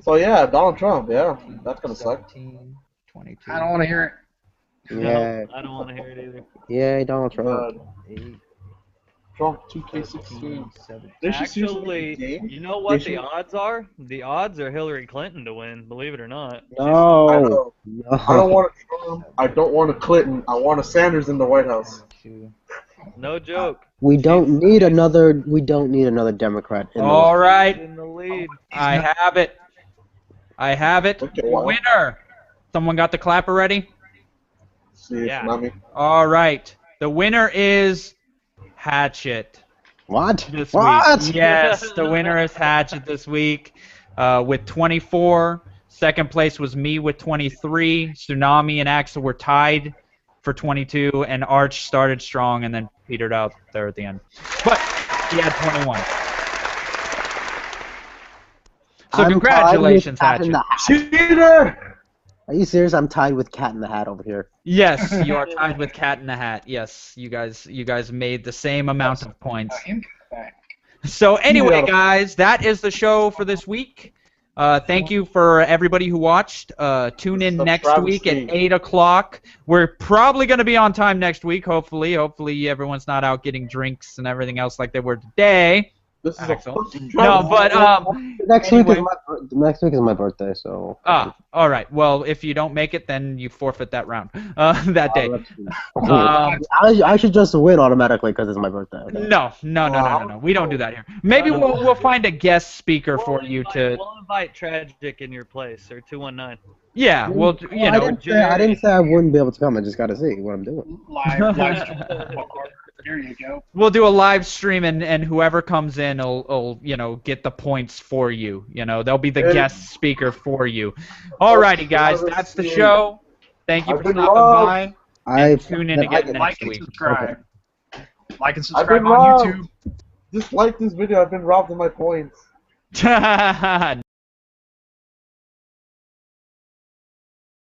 So yeah, Donald Trump. Yeah, that's gonna suck. 17, 22. I don't want to hear it. Yeah. I don't want to hear it either. Yay, Donald Trump. 8, Trump 2K16. 17. They should Actually, seriously game. you know what They the should- odds are? The odds are Hillary Clinton to win, believe it or not. I No. know. I don't want a Trump. I don't want a Clinton. I want a Sanders in the White House. 2. No joke. We don't need another Democrat in the All right. In the lead. I have it. Okay, wow. Winner. Someone got the clap already? See, Yeah. Tsunami. All right. The winner is Hatchet What? this What? week. Yes, the winner is Hatchet this week with 24. Second place was me with 23. Tsunami and Axel were tied for 22, and Arch started strong and then petered out there at the end. But he had 21. So I'm congratulations, tied with Cat in Hatchet. the Hat. Cheater! Are you serious? I'm tied with Cat in the Hat over here. Yes, you are tied with Cat in the Hat. Yes, you guys made the same amount of points. Him back. So anyway, Yeah. guys, that is the show for this week. Thank you for everybody who watched. Tune in It's a next week at travesty. 8 o'clock. We're probably going to be on time next week, hopefully. Hopefully everyone's not out getting drinks and everything else like they were today. This is Axel. a fucking No, joke. but Next anyway. week is my birthday, so. All right. Well, if you don't make it, then you forfeit that round that day. I should just win automatically because it's my birthday. Okay. No. We don't do that here. Maybe we'll find a guest speaker for you to. We'll invite Tragic in your place or 219. Yeah, well, you know. I didn't say I wouldn't be able to come. I just got to see what I'm doing. Live stream. There you go. We'll do a live stream, and whoever comes in will get the points for you. They'll be the guest speaker for you. Alrighty, guys, that's the show. Thank you for stopping by. And tune in again next week. Subscribe. Like and I've subscribe been on robbed. YouTube. Just like this video. I've been robbed of my points.